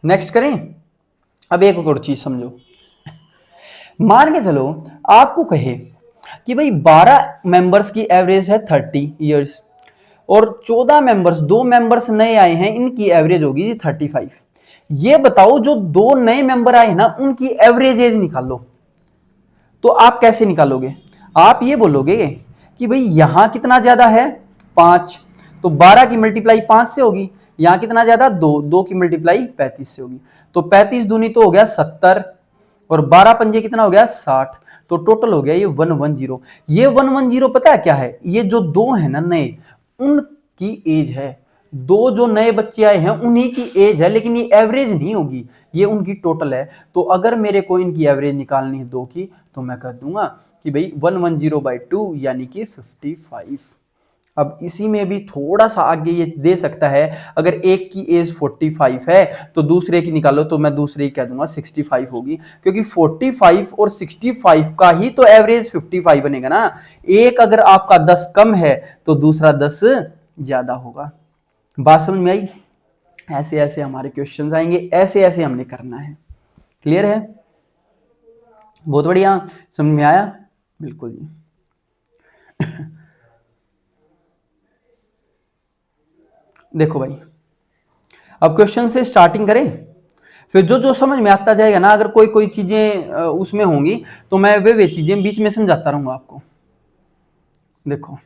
नेक्स्ट करें। अब एक और चीज समझो, मान के चलो आपको कहे कि भाई 12 मेंबर्स की एवरेज है 30 इयर्स और 14 मेंबर्स, 2 मेंबर्स नए आए हैं, इनकी एवरेज होगी 35। ये बताओ जो 2 नए मेंबर आए ना उनकी एवरेज एज निकालो। तो आप कैसे निकालोगे, आप ये बोलोगे कि भाई यहां कितना ज्यादा है 5, तो 12 की मल्टीप्लाई 5 से होगी, यहां कितना ज्यादा 2, 2 की मल्टीप्लाई 35 से होगी, तो 35 दूनी तो हो गया 70 और 12 पंजे कितना हो गया 60, तो टोटल हो गया ये 110। ये 110 पता है क्या है, ये जो 2 है ना नए, उनकी एज है, 2 जो नए बच्चे आए हैं उन्हीं की एज है, लेकिन ये एवरेज नहीं होगी, ये उनकी टोटल है। तो अगर मेरे को इनकी एवरेज निकालनी है 2 की, तो मैं कह दूंगा कि भाई 110/2 यानी कि 55। अब इसी में भी थोड़ा सा आगे ये दे सकता है, अगर एक की एज 45 है तो दूसरे की निकालो, तो मैं दूसरे की कह दूंगा 65 होगी, क्योंकि 45 और 65 का ही तो एवरेज 55 बनेगा ना। एक अगर आपका 10 कम है तो दूसरा 10 ज्यादा होगा। बात समझ में आई। ऐसे ऐसे हमारे क्वेश्चंस आएंगे, ऐसे ऐसे हमने करना है। क्लियर है, बहुत बढ़िया, समझ में आया, बिल्कुल जी। देखो भाई, अब क्वेश्चन से स्टार्टिंग करें, फिर जो जो समझ में आता जाएगा ना, अगर कोई कोई चीजें उसमें होंगी तो मैं वे चीजें बीच में समझाता रहूंगा आपको। देखो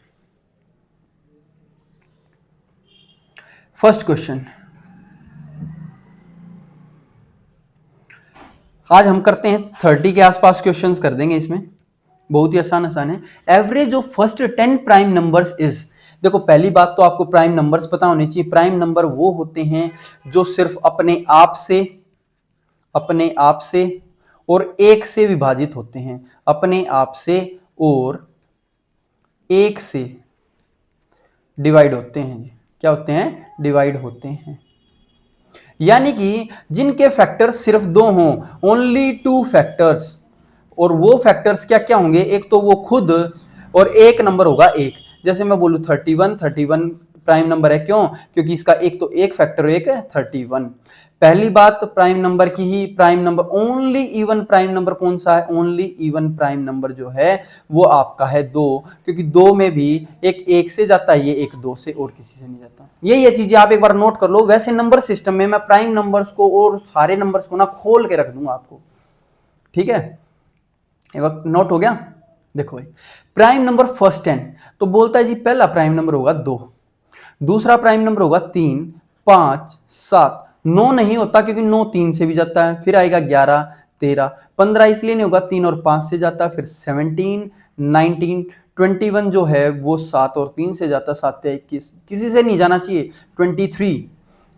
फर्स्ट क्वेश्चन, आज हम करते हैं 30 के आसपास क्वेश्चंस कर देंगे इसमें, बहुत ही आसान आसान है। Average of first 10 prime numbers is. देखो पहली बात तो आपको प्राइम नंबर्स पता होने चाहिए। प्राइम नंबर वो होते हैं जो सिर्फ अपने आप से और एक से विभाजित होते हैं, अपने आप से और एक से डिवाइड होते हैं। क्या होते हैं, डिवाइड होते हैं, यानी कि जिनके फैक्टर्स सिर्फ 2 हों, ओनली 2 फैक्टर्स। और वो फैक्टर्स क्या क्या होंगे, एक तो वो खुद और एक नंबर होगा एक। जैसे मैं बोलूं 31 प्राइम नंबर है, क्यों, क्योंकि इसका एक तो एक फैक्टर एक है 31। पहली बात प्राइम नंबर की ही, prime number only even prime number कौन सा है, ओनली इवन प्राइम नंबर जो है वो आपका है 2, क्योंकि 2 में भी एक से जाता है, ये एक 2 से और किसी से नहीं जाता। ये चीजें आप एक बार नोट कर लो। वैसे नंबर सिस्टम में मैं प्राइम नंबर्स को और सारे नंबर्स को ना खोल के रख दूंगा आपको, ठीक है, ये वक्त नोट हो गया। देखो भाई, प्राइम नंबर फर्स्ट 10 तो बोलता है जी पहला प्राइम नंबर होगा 2, दूसरा प्राइम नंबर होगा 3, 5, 7, 9 नहीं होता क्योंकि 9 3 से भी जाता है, फिर आएगा 11, 13, 15 इसलिए नहीं होगा, 3 और 5 से जाता है, फिर 17, 19, 21 जो है वो 7 और 3 से जाता है, 7 या 21 किसी से नहीं जाना चाहिए। 23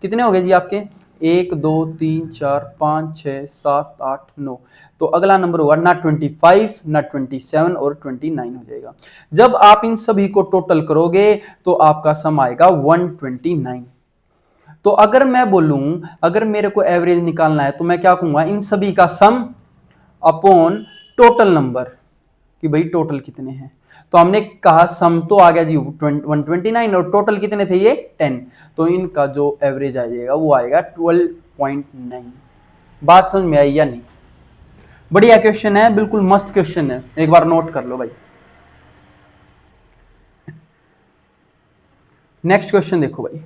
कितने हो गए जी आपके, 1 2 3 4 5 6 7 8 9, तो अगला नंबर होगा ना 25 ना 27 और 29 हो जाएगा। जब आप इन सभी को टोटल करोगे तो आपका सम आएगा 129। तो अगर मैं बोलूं, अगर मेरे को एवरेज निकालना है तो मैं क्या कहूंगा, इन सभी का सम अपॉन टोटल नंबर, कि भाई टोटल कितने हैं। तो हमने कहा सम तो आ गया जी 129 और टोटल कितने थे ये 10, तो इनका जो एवरेज आ जाएगा वो आएगा 12.9। बात समझ में आई या नहीं। बढ़िया क्वेश्चन है, बिल्कुल मस्त क्वेश्चन है, एक बार नोट कर लो भाई। नेक्स्ट क्वेश्चन देखो भाई,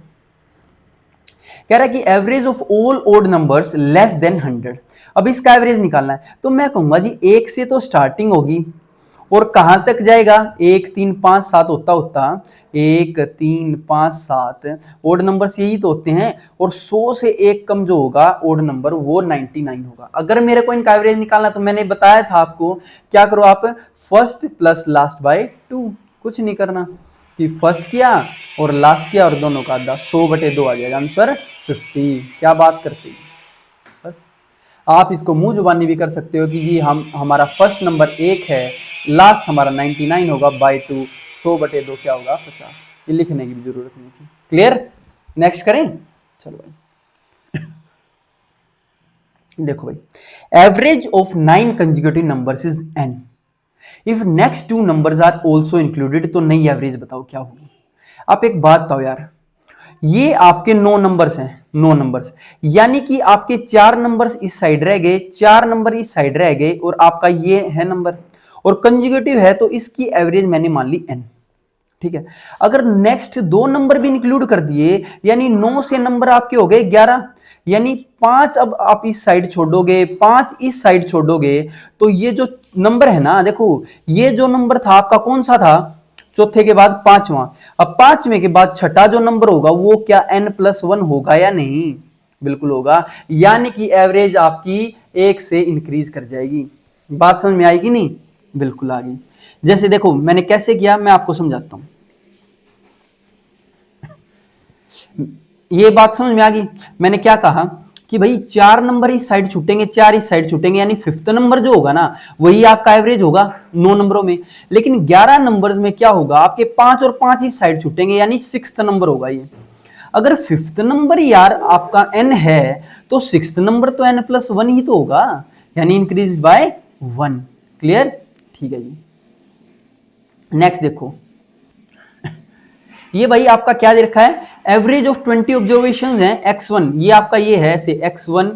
कह रहा है कि average of all odd numbers less than 100। अब इसका एवरेज निकालना है, तो मैं कहूंगा जी 1 से तो स्टार्टिंग होगी और कहां तक जाएगा, 1 3 5 7 होता होता 1 3 5 7 ओड नंबर्स यही तो होते हैं, और 100 से एक कम जो होगा ओड नंबर वो 99 होगा। अगर मेरे को इनका एवरेज निकालना, तो मैंने बताया था आपको क्या करो, आप फर्स्ट प्लस लास्ट बाय 2, कुछ नहीं करना कि फर्स्ट किया और लास्ट किया और दोनों का आधा, 100/2 आ जाएगा आंसर 50। क्या बात करते हैं, बस आप इसको मुंह जुबानी भी कर सकते हो कि जी हमारा फर्स्ट नंबर 1 है, लास्ट हमारा 99 होगा बाय 2, 100/2 क्या होगा 50। ये लिखने की भी जरूरत नहीं थी। क्लियर, नेक्स्ट करें, चलो भाई। देखो भाई, average of 9 consecutive numbers is n if next 2 numbers are also included, तो नई एवरेज बताओ क्या होगी। आप एक बात बताओ यार, ये आपके 9 नंबर्स हैं, 9 नंबर्स, यानी कि आपके 4 नंबर्स इस साइड रह गए, 4 नंबर इस साइड रह गए, और आपका ये है नंबर, और कंसेक्यूटिव है तो इसकी एवरेज मैंने मान ली n। ठीक है, अगर नेक्स्ट 2 नंबर भी इंक्लूड कर दिए, यानी 9 से नंबर आपके हो गए 11, यानी 5 अब आप इस साइड छोड़ोगे, 5 इस साइड छोड़ोगे, तो ये जो नंबर है ना, देखो ये जो नंबर था आपका कौन सा था, चौथे के बाद पांचवा, अब पांचवें के बाद छठा जो नंबर होगा वो क्या n+1 होगा या नहीं, बिल्कुल होगा, यानी कि एवरेज आपकी 1 से इंक्रीज कर जाएगी। बात समझ में आएगी नहीं, बिल्कुल आ गई। जैसे देखो मैंने कैसे किया, मैं आपको समझाता हूं, ये बात समझ में आ गई। मैंने क्या कहा कि भाई 4 नंबर इस साइड छूटेंगे, 4 इस साइड छूटेंगे, यानी 5th नंबर जो होगा ना वही आपका एवरेज होगा 9 नंबरों में। लेकिन 11 नंबर्स में क्या होगा, आपके 5 और 5 इस साइड छूटेंगे, यानी 6th नंबर होगा ये। अगर 5th नंबर यार आपका n है, तो 6th नंबर तो n+1 ही तो होगा, यानी इंक्रीज बाय 1। क्लियर, ठीक है जी। नेक्स्ट देखो, ये भाई आपका क्या दे रखा है, एवरेज ऑफ 20 ऑब्जर्वेशंस हैं x1, ये आपका ये है ऐसे x1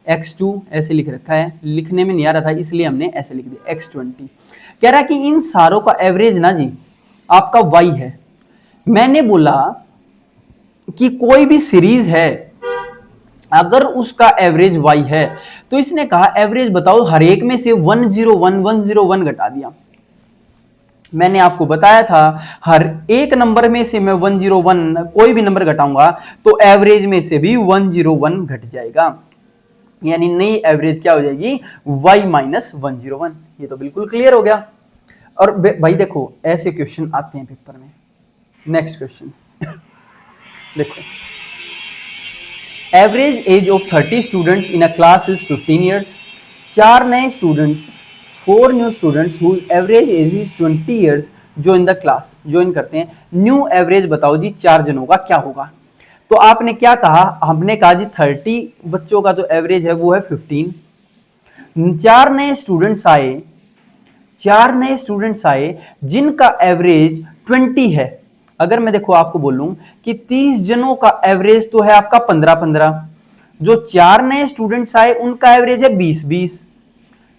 x2 ऐसे लिख रखा है, लिखने में नहीं आ रहा था इसलिए हमने ऐसे लिख दिया x20। कह रहा है कि इन सारों का एवरेज ना जी आपका y है। मैंने बोला कि कोई भी सीरीज है अगर उसका एवरेज y है, तो इसने कहा एवरेज बताओ, हर एक में से 101 101 घटा दिया। मैंने आपको बताया था हर एक नंबर में से मैं 101 कोई भी नंबर घटाऊंगा तो एवरेज में से भी 101 घट जाएगा, यानी नई एवरेज क्या हो जाएगी, y-101। ये तो बिल्कुल क्लियर हो गया। और भाई देखो ऐसे क्वेश्चन आते हैं पेपर में। नेक्स्ट क्वेश्चन देखो, average age of 30 students in a class is 15 years. 4 नए students, 4 new students whose average age is 20 years join the class, join करते हैं। न्यू एवरेज बताओ जी 4 जनों का क्या होगा। तो आपने क्या कहा, हमने कहा जी 30 बच्चों का जो एवरेज है वो है 15। 4 नए स्टूडेंट्स आए, 4 नए स्टूडेंट्स आए जिनका एवरेज 20 है। अगर मैं देखो आपको बोलूं कि 30 जनों का एवरेज तो है आपका 15-15, जो 4 नए स्टूडेंट्स आए उनका एवरेज है 20-20।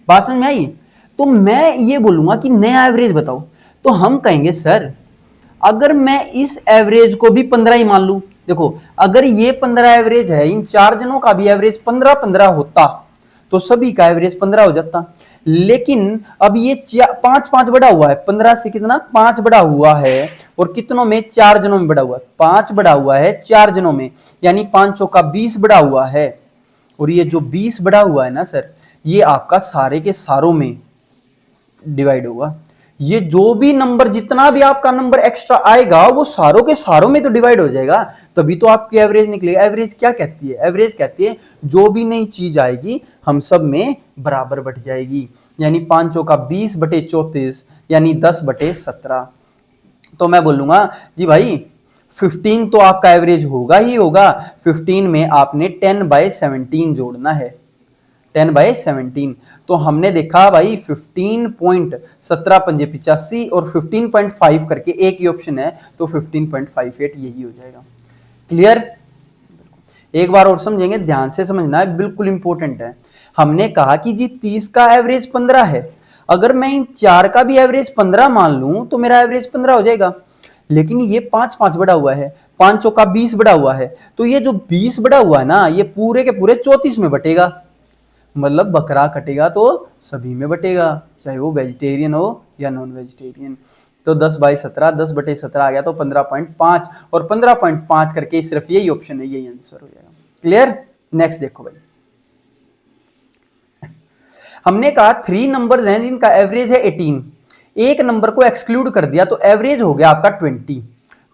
बात समझ में आई। तो मैं ये बोलूंगा कि नया एवरेज बताओ, तो हम कहेंगे सर अगर मैं इस एवरेज को भी 15 ही मान लूं, देखो अगर ये 15 एवरेज है, इन 4 जनों का भी एवरेज 15-15 होता तो सभी का एवरेज 15 हो जाता। लेकिन अब ये 5-5 बढ़ा हुआ है, 15 से कितना 5 बढ़ा हुआ है, और कितनों में 4 जनों में बढ़ा हुआ है, 5 बढ़ा हुआ है 4 जनों में, यानी 5 का 20 बढ़ा हुआ है। और ये जो 20 बढ़ा हुआ है ना सर, ये आपका सारे के सारों में डिवाइड होगा। ये जो भी नंबर, जितना भी आपका नंबर एक्स्ट्रा आएगा वो सारों के सारों में तो डिवाइड हो जाएगा, तभी तो आपकी एवरेज निकलेगी। एवरेज क्या कहती है, एवरेज कहती है जो भी नई चीज आएगी हम सब में बराबर बट जाएगी, यानी 5 का 20/34 यानी 10/17। तो मैं बोलूंगा जी भाई 15 तो आपका एवरेज होगा ही होगा, 15 में आपने 10/17 जोड़ना है, 10/17। तो हमने देखा भाई 15.17 और 15.5 करके एक ही ऑप्शन है, तो 15.58 यही हो जाएगा। क्लियर, एक बार और समझेंगे, ध्यान से समझना है, बिल्कुल इंपॉर्टेंट है। हमने कहा कि जी 30 का एवरेज 15 है, अगर मैं इन 4 का भी एवरेज 15 मान लूं तो मेरा एवरेज 15 हो जाएगा। लेकिन ये 5-5 बढ़ा हुआ है, 5 का 20 बढ़ा हुआ है, तो ये जो 20 बढ़ा हुआ है ना ये पूरे के पूरे 34 में बटेगा, मतलब बकरा कटेगा तो सभी में बटेगा, चाहे वो वेजिटेरियन हो या नॉन वेजिटेरियन। तो 10/17, 10/17 आ गया तो 15.5, और 15.5 करके सिर्फ यही ऑप्शन है, यही आंसर हो जाएगा। क्लियर। नेक्स्ट देखो भाई, हमने कहा 3 नंबर्स हैं जिनका एवरेज है 18, एक नंबर को एक्सक्लूड कर दिया तो एवरेज हो गया आपका 20।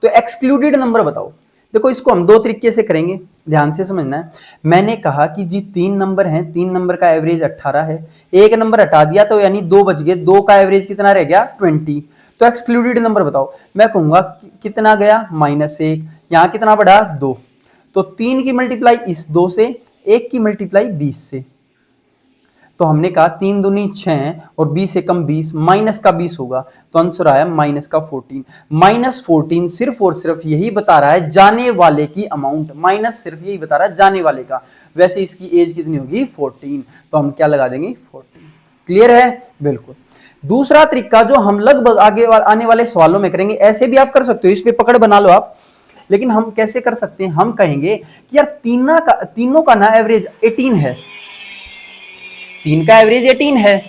तो एक्सक्लूडेड नंबर बताओ। देखो इसको हम 2 तरीके से करेंगे, ध्यान से समझना है। मैंने कहा कि जी 3 नंबर हैं, 3 नंबर का एवरेज 18 है, एक नंबर हटा दिया तो यानी 2 बच गए, 2 का एवरेज कितना रह गया 20। तो एक्सक्लूडेड नंबर बताओ। मैं कहूंगा कितना गया -1, यहां कितना बढ़ा 2, तो 3 की मल्टीप्लाई इस 2 से, 1 की मल्टीप्लाई 20 से। तो हमने कहा 3 दूनी 6 और 20 से कम 20, माइनस का 20 होगा, तो आंसर आया माइनस का 14। -14 सिर्फ और सिर्फ यही बता रहा है जाने वाले की अमाउंट, माइनस सिर्फ यही बता रहा है जाने वाले का। वैसे इसकी एज कितनी होगी 14, तो हम क्या लगा देंगे 14। क्लियर है? बिल्कुल। दूसरा तरीका जो हम लगभग आगे आने वाले सवालों में करेंगे, ऐसे भी आप कर सकते हो, इस पे पकड़ बना लो आप, लेकिन हम कैसे कर सकते हैं, हम कहेंगे कि यार तीनों का ना एवरेज 18 है, 3 का एवरेज 18 है,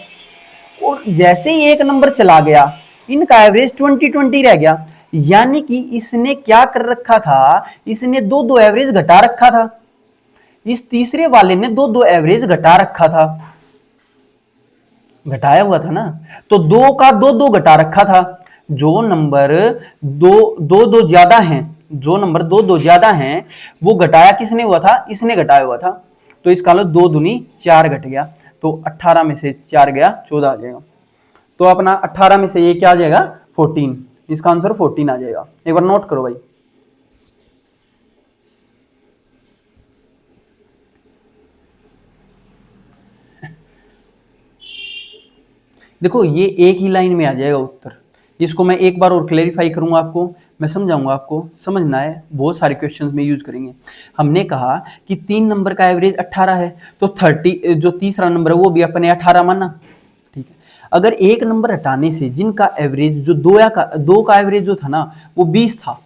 और जैसे ही एक नंबर चला गया इनका एवरेज 20 रह गया, यानी कि इसने क्या कर रखा था, इसने दो एवरेज घटा रखा था, इस तीसरे वाले ने दो एवरेज घटा रखा था, घटाया हुआ था ना, तो 2 का दो घटा रखा था। जो नंबर दो ज्यादा हैं, जो नंबर दो ज्यादा हैं वो घटाया किसने हुआ था, इसने घटाया हुआ था। तो इसका लो 2 दूनी 4 घट गया, तो 18 में से 4 गया 14 आ जाएगा। तो अपना 18 में से ये क्या आ जाएगा 14, इसका आंसर 14 आ जाएगा। एक बार नोट करो भाई। देखो ये एक ही लाइन में आ जाएगा उत्तर। इसको मैं एक बार और क्लेरिफाई करूंगा, आपको मैं समझाऊंगा, आपको समझना है, बहुत सारे क्वेश्चंस में यूज करेंगे। हमने कहा कि 3 नंबर का एवरेज 18 है, तो 30 जो तीसरा नंबर है वो भी अपने 18 माना, ठीक है। अगर एक नंबर हटाने से जिनका एवरेज जो दो का एवरेज जो था ना वो 20 था,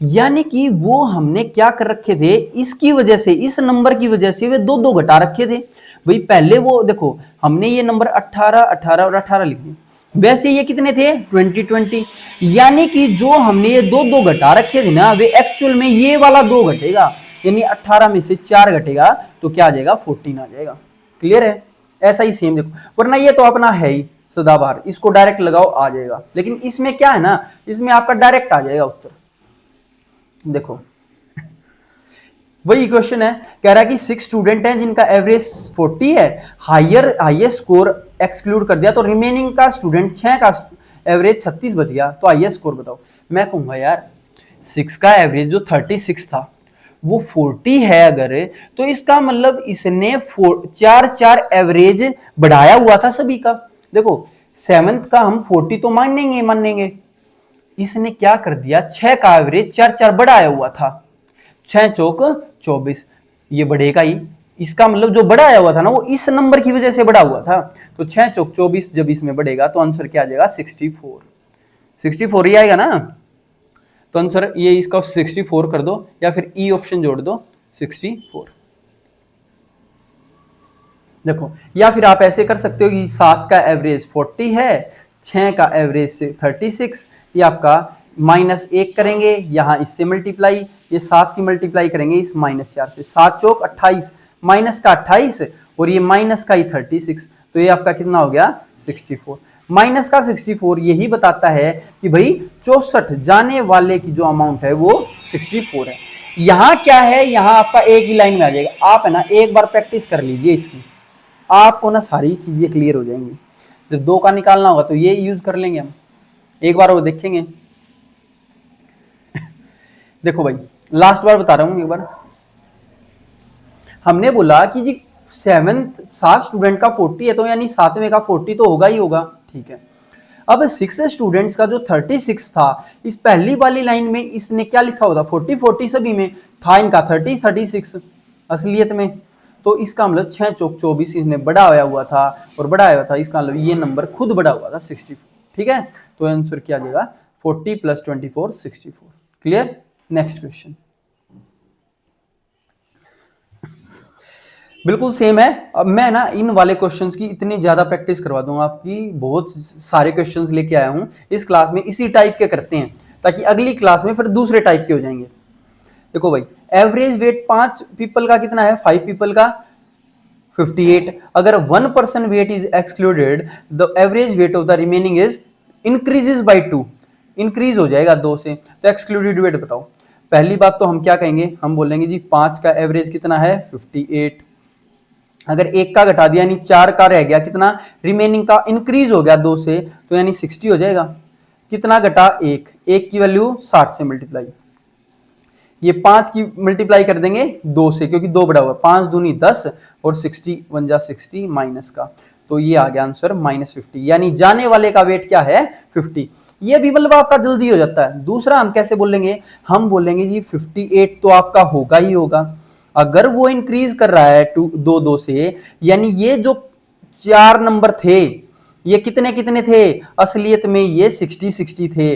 यानी कि वो हमने क्या कर रखे थे, इसकी वजह से, इस नंबर की वजह से वे दो घटा रखे थे भाई। पहले वो देखो हमने ये नंबर 18 18 और 18 लिख दिए, वैसे ये कितने थे 20 यानी कि जो हमने ये दो घटा रखे थे ना वे एक्चुअल में ये वाला 2 घटेगा, यानी 18 में से 4 घटेगा तो क्या आ जाएगा 14 आ जाएगा। क्लियर है? ऐसा ही सेम देखो, वरना ये तो अपना है ही सदाबहार, इसको डायरेक्ट लगाओ आ जाएगा, लेकिन इसमें क्या है ना, इसमें आपका डायरेक्ट आ जाएगा उत्तर। देखो वही क्वेश्चन है, कह रहा है कि 6 स्टूडेंट हैं जिनका एवरेज 40 है, हाईएस्ट स्कोर एक्सक्लूड कर दिया तो रिमेनिंग का स्टूडेंट 6 का एवरेज 36 बच गया, तो हाईएस्ट स्कोर बताओ। मैं कहूंगा यार 6 का एवरेज जो 36 था वो 40 है अगर, तो इसका मतलब इसने 4 एवरेज बढ़ाया हुआ था सभी का। देखो 7th का हम 40 तो मानेंगे, इसने क्या कर दिया 6 का एवरेज 4 बढ़ाया हुआ था, 6 चौक 24, ये बढ़ेगा ही, इसका मतलब जो बढ़ाया हुआ था ना वो इस नंबर की वजह से बढ़ा हुआ था, तो 6 चौक 24 जब इसमें बढ़ेगा तो आंसर क्या आ जाएगा 64 ही आएगा ना। तो आंसर ये इसका 64 कर दो, या फिर ई ऑप्शन जोड़ दो 64। देखो या फिर आप ऐसे कर सकते हो कि 7 का एवरेज 40 है, 6 का एवरेज 36, ये आपका -1 करेंगे, यहां इससे मल्टीप्लाई, ये 7 की मल्टीप्लाई करेंगे इस -4 से, 7 चौक 28, माइनस का 28 और ये माइनस का ही 36, तो ये आपका कितना हो गया 64। माइनस का 64 यही बताता है कि भाई 64 जाने वाले की जो अमाउंट है वो 64 है। यहां क्या है, यहां आपका एक ही लाइन में आ जाएगा। आप है ना एक बार प्रैक्टिस कर लीजिए इसकी, आपको ना सारी चीजें क्लियर हो जाएंगी। जब 2 का निकालना होगा तो ये यूज कर लेंगे हम, एक बार वो देखेंगे। देखो भाई लास्ट बार बता रहा हूं एक बार, हमने बोला कि जी 7 स्टूडेंट का 40 है तो यानी 7वें का 40 तो होगा ही होगा, ठीक है। अब 6 स्टूडेंट्स का जो 36 था, इस पहली वाली लाइन में इसने क्या लिखा होता 40 सभी में था, इनका 36 असलियत में, तो इसका मतलब 6 चौक 24 इसने बढ़ाया हुआ था, और बढ़ाया हुआ था इसका मतलब ये नंबर खुद बढ़ा हुआ था 64, ठीक है। तो आंसर क्या आ जाएगा 40 + 24 64। क्लियर? नेक्स्ट क्वेश्चन बिल्कुल सेम है। अब मैं ना इन वाले क्वेश्चंस की इतनी ज्यादा प्रैक्टिस करवा दूंगा आपकी, बहुत सारे क्वेश्चंस लेके आया हूं इस क्लास में, इसी टाइप के करते हैं ताकि अगली क्लास में फिर दूसरे टाइप के हो जाएंगे। देखो भाई एवरेज वेट 5 पीपल का कितना है, 5 पीपल का 58। अगर 1% weight is excluded the average weight of the remaining is increases by 2, increase हो जाएगा 2 से, तो एक्सक्लूडेड वेट बताओ। पहली बात तो हम क्या कहेंगे, हम बोलेंगे जी 5 का एवरेज कितना है 58, अगर 1 का घटा दिया यानी 4 का रह गया, कितना रिमेनिंग का इंक्रीज हो गया 2 से, तो यानी 60 हो जाएगा। कितना घटा 1 की वैल्यू 60 से मल्टीप्लाई, ये 5 की मल्टीप्लाई कर देंगे 2 से, क्योंकि 2 बड़ा हुआ, 5 दूनी 10 और 60 1 जा 60 माइनस का, तो ये आ गया आंसर -50, यानी जाने वाले का वेट क्या है 50। ये भी मतलब आपका जल्दी हो जाता है। दूसरा हम कैसे बोलेंगे, हम बोलेंगे जी 58 तो आपका होगा ही होगा, अगर वो इंक्रीज कर रहा है 2 से, यानी ये जो 4 नंबर थे ये कितने कितने थे, असलियत में ये 60 थे,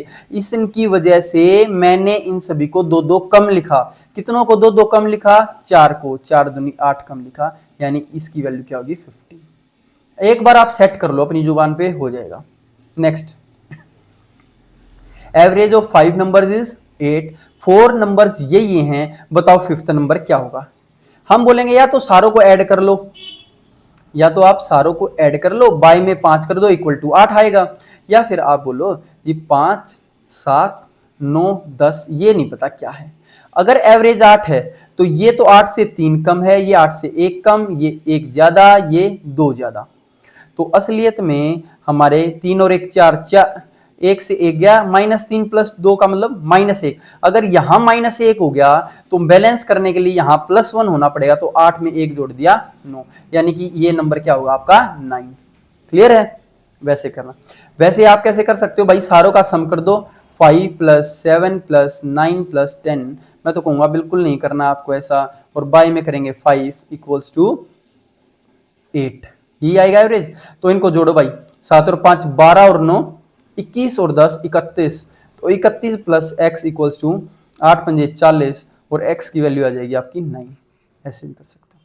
इनकी वजह से मैंने इन सभी को 2 कम लिखा। कितनों को 2 कम लिखा, 4 को, 4 दूनी 8 कम लिखा, यानी इसकी वैल्यू क्या होगी 50। एक बार आप सेट कर लो अपनी जुबान पे, हो जाएगा। Next, average of 5 numbers is 8, 4 numbers ये हैं, बताओ फिफ्थ नंबर क्या होगा। हम बोलेंगे या तो सारों को ऐड कर लो, या तो आप सारों को ऐड कर लो, बाय में 5 कर दो इक्वल टू 8 आएगा, या फिर आप बोलो जी 5 7 9 10, ये नहीं पता क्या है। अगर एवरेज 8 है तो ये तो 8 से 3 कम है, ये 8 से 1 कम, ये 1 ज्यादा, ये 2 ज्यादा, तो असलियत में हमारे 3 और 1 4, 1 से 1 गया, -3 + 2 का मतलब -1। अगर यहां -1 हो गया तो बैलेंस करने के लिए यहां +1 होना पड़ेगा, तो 8 में 1 जोड़ दिया 9, यानी कि ये नंबर क्या होगा आपका 9। क्लियर है, वैसे करना। वैसे आप कैसे कर सकते हो भाई, सारों का सम कर दो, 5 + 7 + 9 + 10, मैं तो कहूंगा बिल्कुल नहीं करना आपको ऐसा, और बाय में करेंगे 5 = 8, ये आएगा एवरेज। तो इनको जोड़ो भाई, 7 और 5 12 और 9 21 और 10 31, तो 31 + x = 8 पंजे 40, और x की वैल्यू आ जाएगी आपकी 9। ऐसे भी कर सकते हो,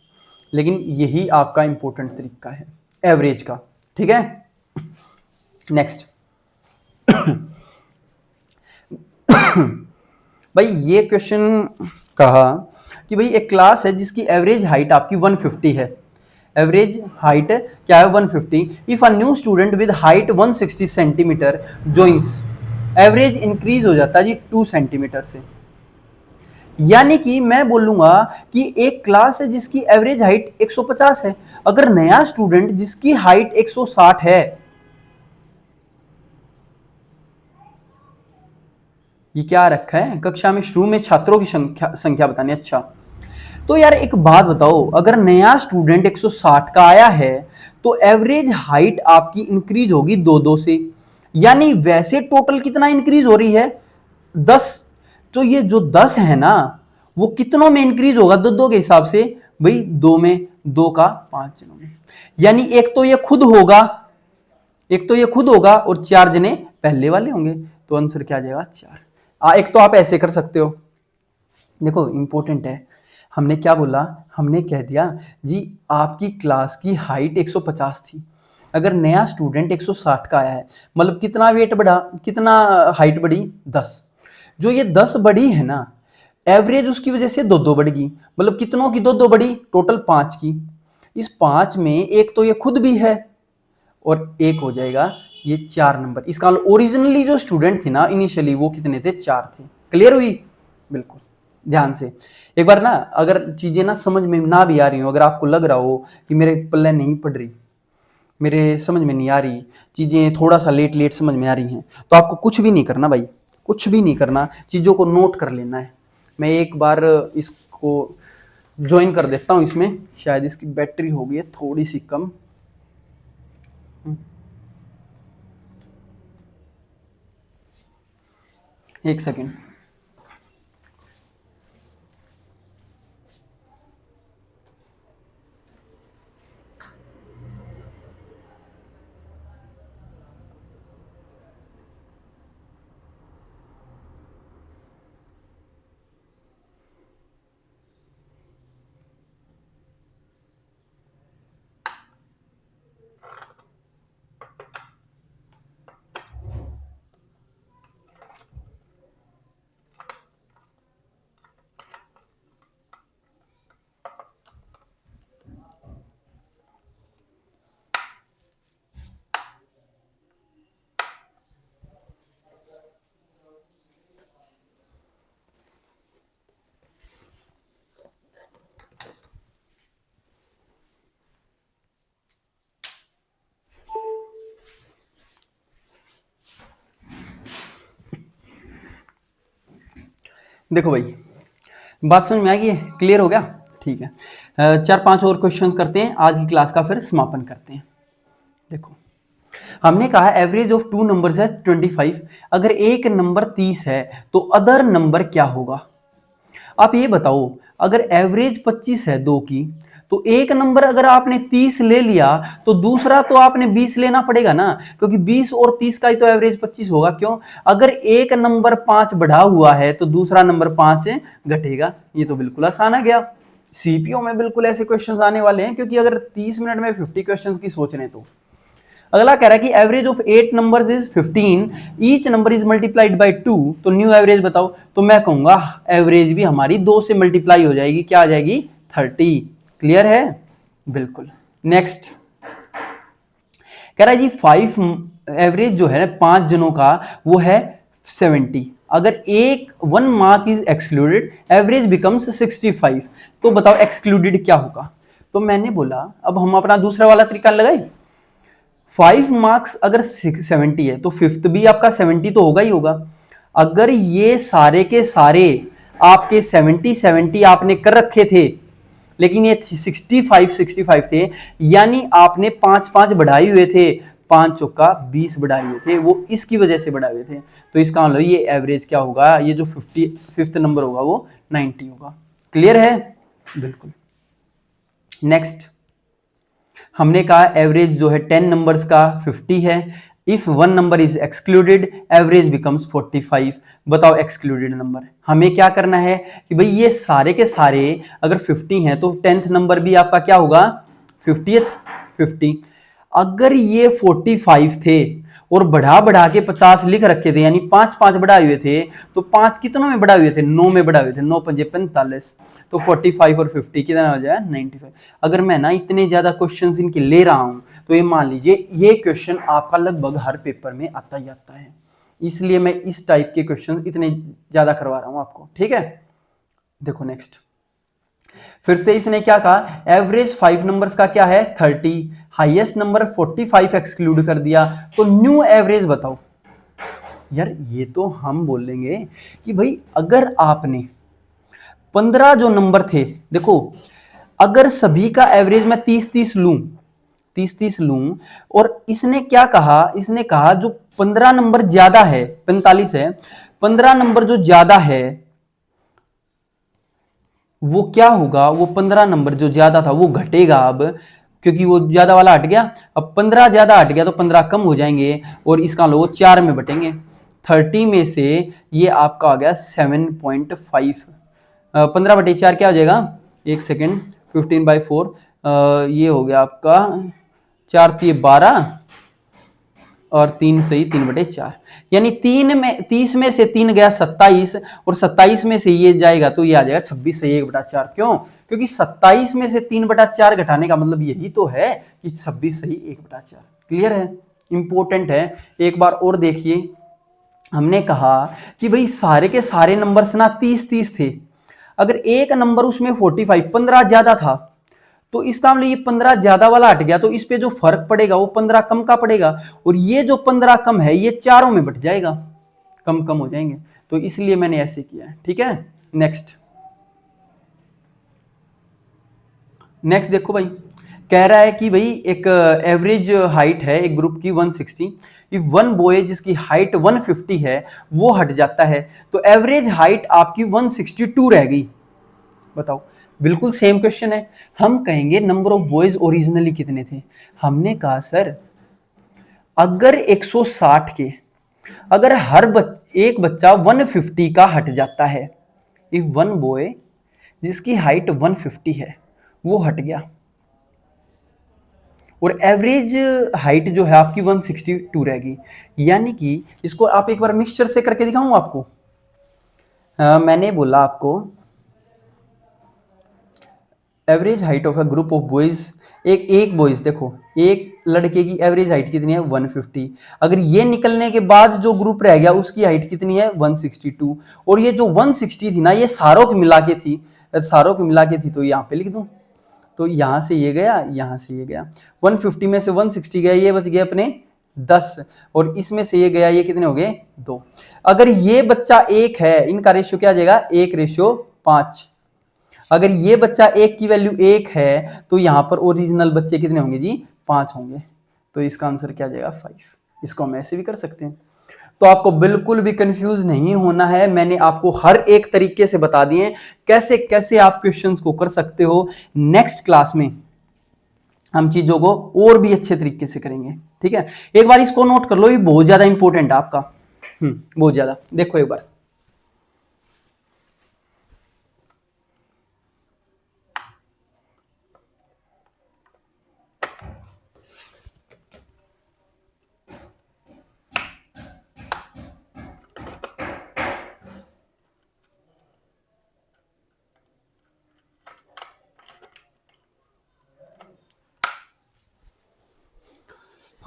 लेकिन यही आपका इंपॉर्टेंट तरीका है एवरेज का, ठीक है। नेक्स्ट भाई ये क्वेश्चन कहा कि भाई एक क्लास है जिसकी एवरेज हाइट आपकी 150 है, एवरेज हाइट क्या है 150, if a new student with height 160 centimetre joins, average increase हो जाता है जी 2 सेंटीमीटर से। यानी कि मैं बोलूंगा कि एक क्लास है जिसकी एवरेज हाइट 150 है, अगर नया स्टूडेंट जिसकी हाइट 160 है, ये क्या रखा है कक्षा में शुरू में छात्रों की संख्या बतानी, अच्छा। तो यार एक बात बताओ, अगर नया स्टूडेंट 160 का आया है तो एवरेज हाइट आपकी इंक्रीज होगी 2 से, यानी वैसे टोटल कितना इंक्रीज हो रही है 10, तो ये जो 10 है ना वो कितनों में इंक्रीज होगा 2 के हिसाब से, भाई 2 में, 2 का 5 जनों में, यानी एक तो ये खुद होगा, एक तो ये खुद होगा और 4 जने पहले वाले होंगे, तो आंसर क्या आ जाएगा 4। एक तो आप ऐसे कर सकते हो, देखो इंपॉर्टेंट है, हमने क्या बोला, हमने कह दिया जी आपकी क्लास की हाइट 150 थी, अगर नया स्टूडेंट 160 का आया है, मतलब कितना वेट बढ़ा, कितना हाइट बढ़ी 10, जो ये 10 बढ़ी है ना, एवरेज उसकी वजह से 2 बढ़ गई, मतलब कितनों की 2 बढ़ी, टोटल 5 की। इस 5 में एक तो ये खुद भी है और एक हो जाएगा ये 4 नंबर, इसका ओरिजिनली जो स्टूडेंट थे ना इनिशियली वो कितने थे, 4 थे। क्लियर हुई, बिल्कुल ध्यान से। एक बार ना अगर चीजें ना समझ में ना भी आ रही हो, अगर आपको लग रहा हो कि मेरे पल्ले नहीं पड़ रही, मेरे समझ में नहीं आ रही, चीजें थोड़ा सा लेट लेट समझ में आ रही हैं, तो आपको कुछ भी नहीं करना भाई, कुछ भी नहीं करना, चीजों को नोट कर लेना है। मैं एक बार इसको ज्वाइन कर देता हूँ इसमें, शायद इसकी बैटरी हो गई है थोड़ी सी कम। एक सेकेंड। देखो भाई, बात समझ में आ गई है? क्लियर हो गया? ठीक है। 4-5 और क्वेश्चंस करते हैं, आज की क्लास का फिर समापन करते हैं। देखो, हमने कहा एवरेज ऑफ 2 नंबर्स है 25। अगर एक नंबर 30 है तो अदर नंबर क्या होगा? आप ये बताओ, अगर एवरेज 25 है 2 की, तो एक नंबर अगर आपने 30 ले लिया तो दूसरा तो आपने 20 लेना पड़ेगा ना, क्योंकि 20 और 30 का ही तो एवरेज 25 होगा। क्यों? अगर एक नंबर 5 बढ़ा हुआ है तो दूसरा नंबर 5 घटेगा। ये तो बिल्कुल आसान आ गया। सीपीओ में बिल्कुल ऐसे क्वेश्चंस आने वाले हैं, क्योंकि अगर 30 मिनट में 50 क्वेश्चंस की सोच रहे तो। अगला कह रहा है कि average of 8 numbers is 15, each number is multiplied by 2, तो न्यू एवरेज बताओ। तो मैं कहूंगा एवरेज भी हमारी 2 से मल्टीप्लाई हो जाएगी, क्या आ जाएगी? 30। क्लियर है? बिल्कुल। नेक्स्ट कह रहा है जी 5 एवरेज जो है 5 जनों का वो है 70। अगर एक 1 mark is excluded, average becomes 65। तो बताओ एक्सक्लूडेड क्या होगा? तो मैंने बोला अब हम अपना दूसरा वाला तरीका लगाए। 5 मार्क्स अगर 70 है तो फिफ्थ भी आपका 70 तो होगा ही होगा। अगर ये सारे के सारे आपके 70 आपने कर रखे थे, लेकिन ये 65 थे, यानी आपने 5 बढ़ाए हुए थे, 5 चौका 20 बढ़ाए हुए थे, वो इसकी वजह से बढ़ाए हुए थे। तो इसका मतलब ये एवरेज क्या होगा? ये जो 55th नंबर होगा वो 90 होगा। क्लियर है? बिल्कुल। नेक्स्ट हमने कहा एवरेज जो है 10 नंबर्स का 50 है। If 1 number is excluded, average becomes 45। बताओ एक्सक्लूडेड नंबर हमें क्या करना है कि भाई ये सारे के सारे अगर 50 हैं तो 10th नंबर भी आपका क्या होगा? 50th। अगर ये 45 थे और बढ़ा बढ़ा के 50 लिख रखे थे, यानी 5 बढ़ाए हुए थे, तो 5 कितनों में बढ़ाए हुए थे? 9 में बढ़ाए हुए थे। 9 पंजे 45, तो 45 और 50 कितना हो जाए? 95। अगर मैं ना इतने ज्यादा क्वेश्चंस इनके ले रहा हूं तो ये मान लीजिए ये क्वेश्चन आपका लगभग हर पेपर में आता ही आता है, इसलिए मैं इस टाइप के क्वेश्चन इतने ज्यादा करवा रहा हूं आपको। ठीक है? देखो नेक्स्ट फिर से इसने क्या कहा? एवरेज 5 नंबर्स का क्या है? 30। हाईएस्ट नंबर 45 एक्सक्लूड कर दिया, तो न्यू एवरेज बताओ। यार ये तो हम बोलेंगे कि भाई अगर आपने 15 जो नंबर थे, देखो अगर सभी का एवरेज मैं 30-30 लूं, 30-30 लूं, और इसने क्या कहा? इसने कहा जो 15 नंबर ज्यादा है, 45 है, 15 नंबर जो ज्यादा है वो क्या होगा? वो 15 नंबर जो ज्यादा था वो घटेगा अब, क्योंकि वो ज्यादा वाला हट गया। अब 15 ज्यादा हट गया तो 15 कम हो जाएंगे, और इसका लो 4 में बटेंगे। 30 में से ये आपका आ गया 7.5। 15/4 क्या हो जाएगा? एक सेकेंड, 15/4 ये हो गया आपका 4×3 = 12 और 3 से ही 3/4, यानी 30 में से 3 गया 27, और 27 में से ये जाएगा तो ये आ जाएगा 26 से 1/4। क्यों? क्योंकि 27 में से 3/4 घटाने का मतलब यही तो है कि 26 से ही 1/4। क्लियर है? इंपॉर्टेंट है। एक बार और देखिए, हमने कहा कि भाई सारे के सारे नंबर्स ना 30-30 थे, अगर एक नंबर उसमें 45 15 ज्यादा था, तो इसका मतलब ये 15 ज्यादा वाला हट गया, तो इस पे जो फर्क पड़ेगा वो 15 कम का पड़ेगा, और ये जो 15 कम है ये चारों में बट जाएगा, कम कम हो जाएंगे, तो इसलिए मैंने ऐसे किया है। ठीक है? नेक्स्ट देखो भाई, कह रहा है कि भाई एक एवरेज हाइट है एक ग्रुप की 160। इफ वन बॉय जिसकी हाइट 150 है वो हट जाता है, तो एवरेज हाइट आपकी 162 रह गई। बताओ। बिल्कुल सेम क्वेश्चन है। हम कहेंगे नंबर ऑफ बॉयज ओरिजिनली कितने थे? हमने कहा सर अगर 160 के अगर एक बच्चा 150 का हट जाता है, इफ वन बॉय जिसकी हाइट 150 है वो हट गया, और एवरेज हाइट जो है आपकी 162 रहेगी, यानी कि इसको आप एक बार मिक्सचर से करके दिखाऊं आपको। मैंने बोला आपको average height of a group of boys, एक बॉयज, देखो एक लड़के की एवरेज हाइट कितनी है? 150। अगर ये निकलने के बाद जो ग्रुप रह गया उसकी हाइट कितनी है? 162। और ये जो 160 थी ना ये सारों की मिला के थी, तो यहाँ पे लिख दूं, तो यहां से ये गया, यहां से ये गया, 150 में से 160 गया, ये बच गए अपने 10, और इसमें से ये गया, ये कितने हो गए? 2। अगर ये बच्चा एक है, इनका रेशियो क्या आ जाएगा? 1:5। अगर ये बच्चा एक की वैल्यू 1 है तो यहाँ पर ओरिजिनल बच्चे कितने होंगे जी? 5 होंगे। तो इसका आंसर क्या जाएगा? 5। इसको हम ऐसे भी कर सकते हैं। तो आपको बिल्कुल भी कंफ्यूज नहीं होना है, मैंने आपको हर एक तरीके से बता दिए कैसे कैसे आप क्वेश्चंस को कर सकते हो। नेक्स्ट क्लास में हम चीजों को और भी अच्छे तरीके से करेंगे, ठीक है। एक बार इसको नोट कर लो, ये बहुत ज्यादा इंपॉर्टेंट है आपका, बहुत ज्यादा। देखो एक बार,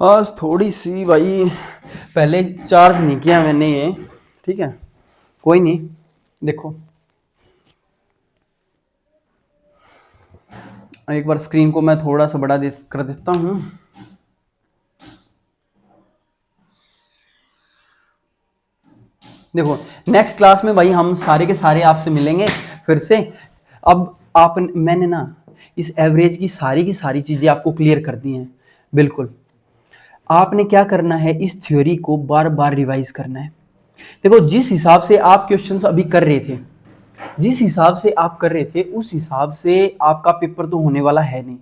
आज थोड़ी सी भाई पहले चार्ज नहीं किया मैंने ये, ठीक है, कोई नहीं। देखो एक बार स्क्रीन को मैं थोड़ा सा बड़ा कर देता हूं। देखो नेक्स्ट क्लास में भाई हम सारे के सारे आपसे मिलेंगे फिर से। अब आप मैंने ना इस एवरेज की सारी चीजें आपको क्लियर कर दी हैं। बिल्कुल आपने क्या करना है, इस थ्योरी को बार बार रिवाइज करना है। देखो जिस हिसाब से आप क्वेश्चंस अभी कर रहे थे, जिस हिसाब से आप कर रहे थे उस हिसाब से आपका पेपर तो होने वाला है नहीं।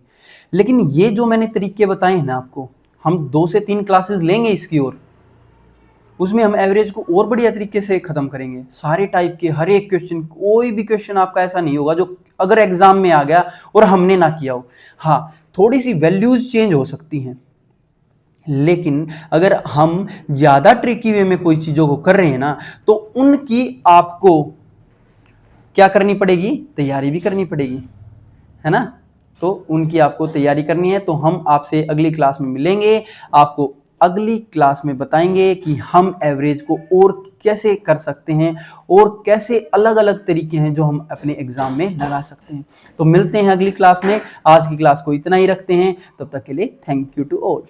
लेकिन ये जो मैंने तरीके बताए हैं ना आपको, हम 2 से 3 क्लासेस लेंगे इसकी ओर, उसमें हम एवरेज को और बढ़िया तरीके से खत्म करेंगे। सारे टाइप के हर एक क्वेश्चन, कोई भी क्वेश्चन आपका ऐसा नहीं होगा जो अगर एग्जाम में आ गया और हमने ना किया हो। हाँ थोड़ी सी वैल्यूज चेंज हो सकती हैं, लेकिन अगर हम ज्यादा ट्रिकी वे में कोई चीजों को कर रहे हैं ना, तो उनकी आपको क्या करनी पड़ेगी? तैयारी भी करनी पड़ेगी, है ना। तो उनकी आपको तैयारी करनी है। तो हम आपसे अगली क्लास में मिलेंगे, आपको अगली क्लास में बताएंगे कि हम एवरेज को और कैसे कर सकते हैं और कैसे अलग अलग तरीके हैं जो हम अपने एग्जाम में लगा सकते हैं। तो मिलते हैं अगली क्लास में। आज की क्लास को इतना ही रखते हैं, तब तक के लिए थैंक यू टू ऑल।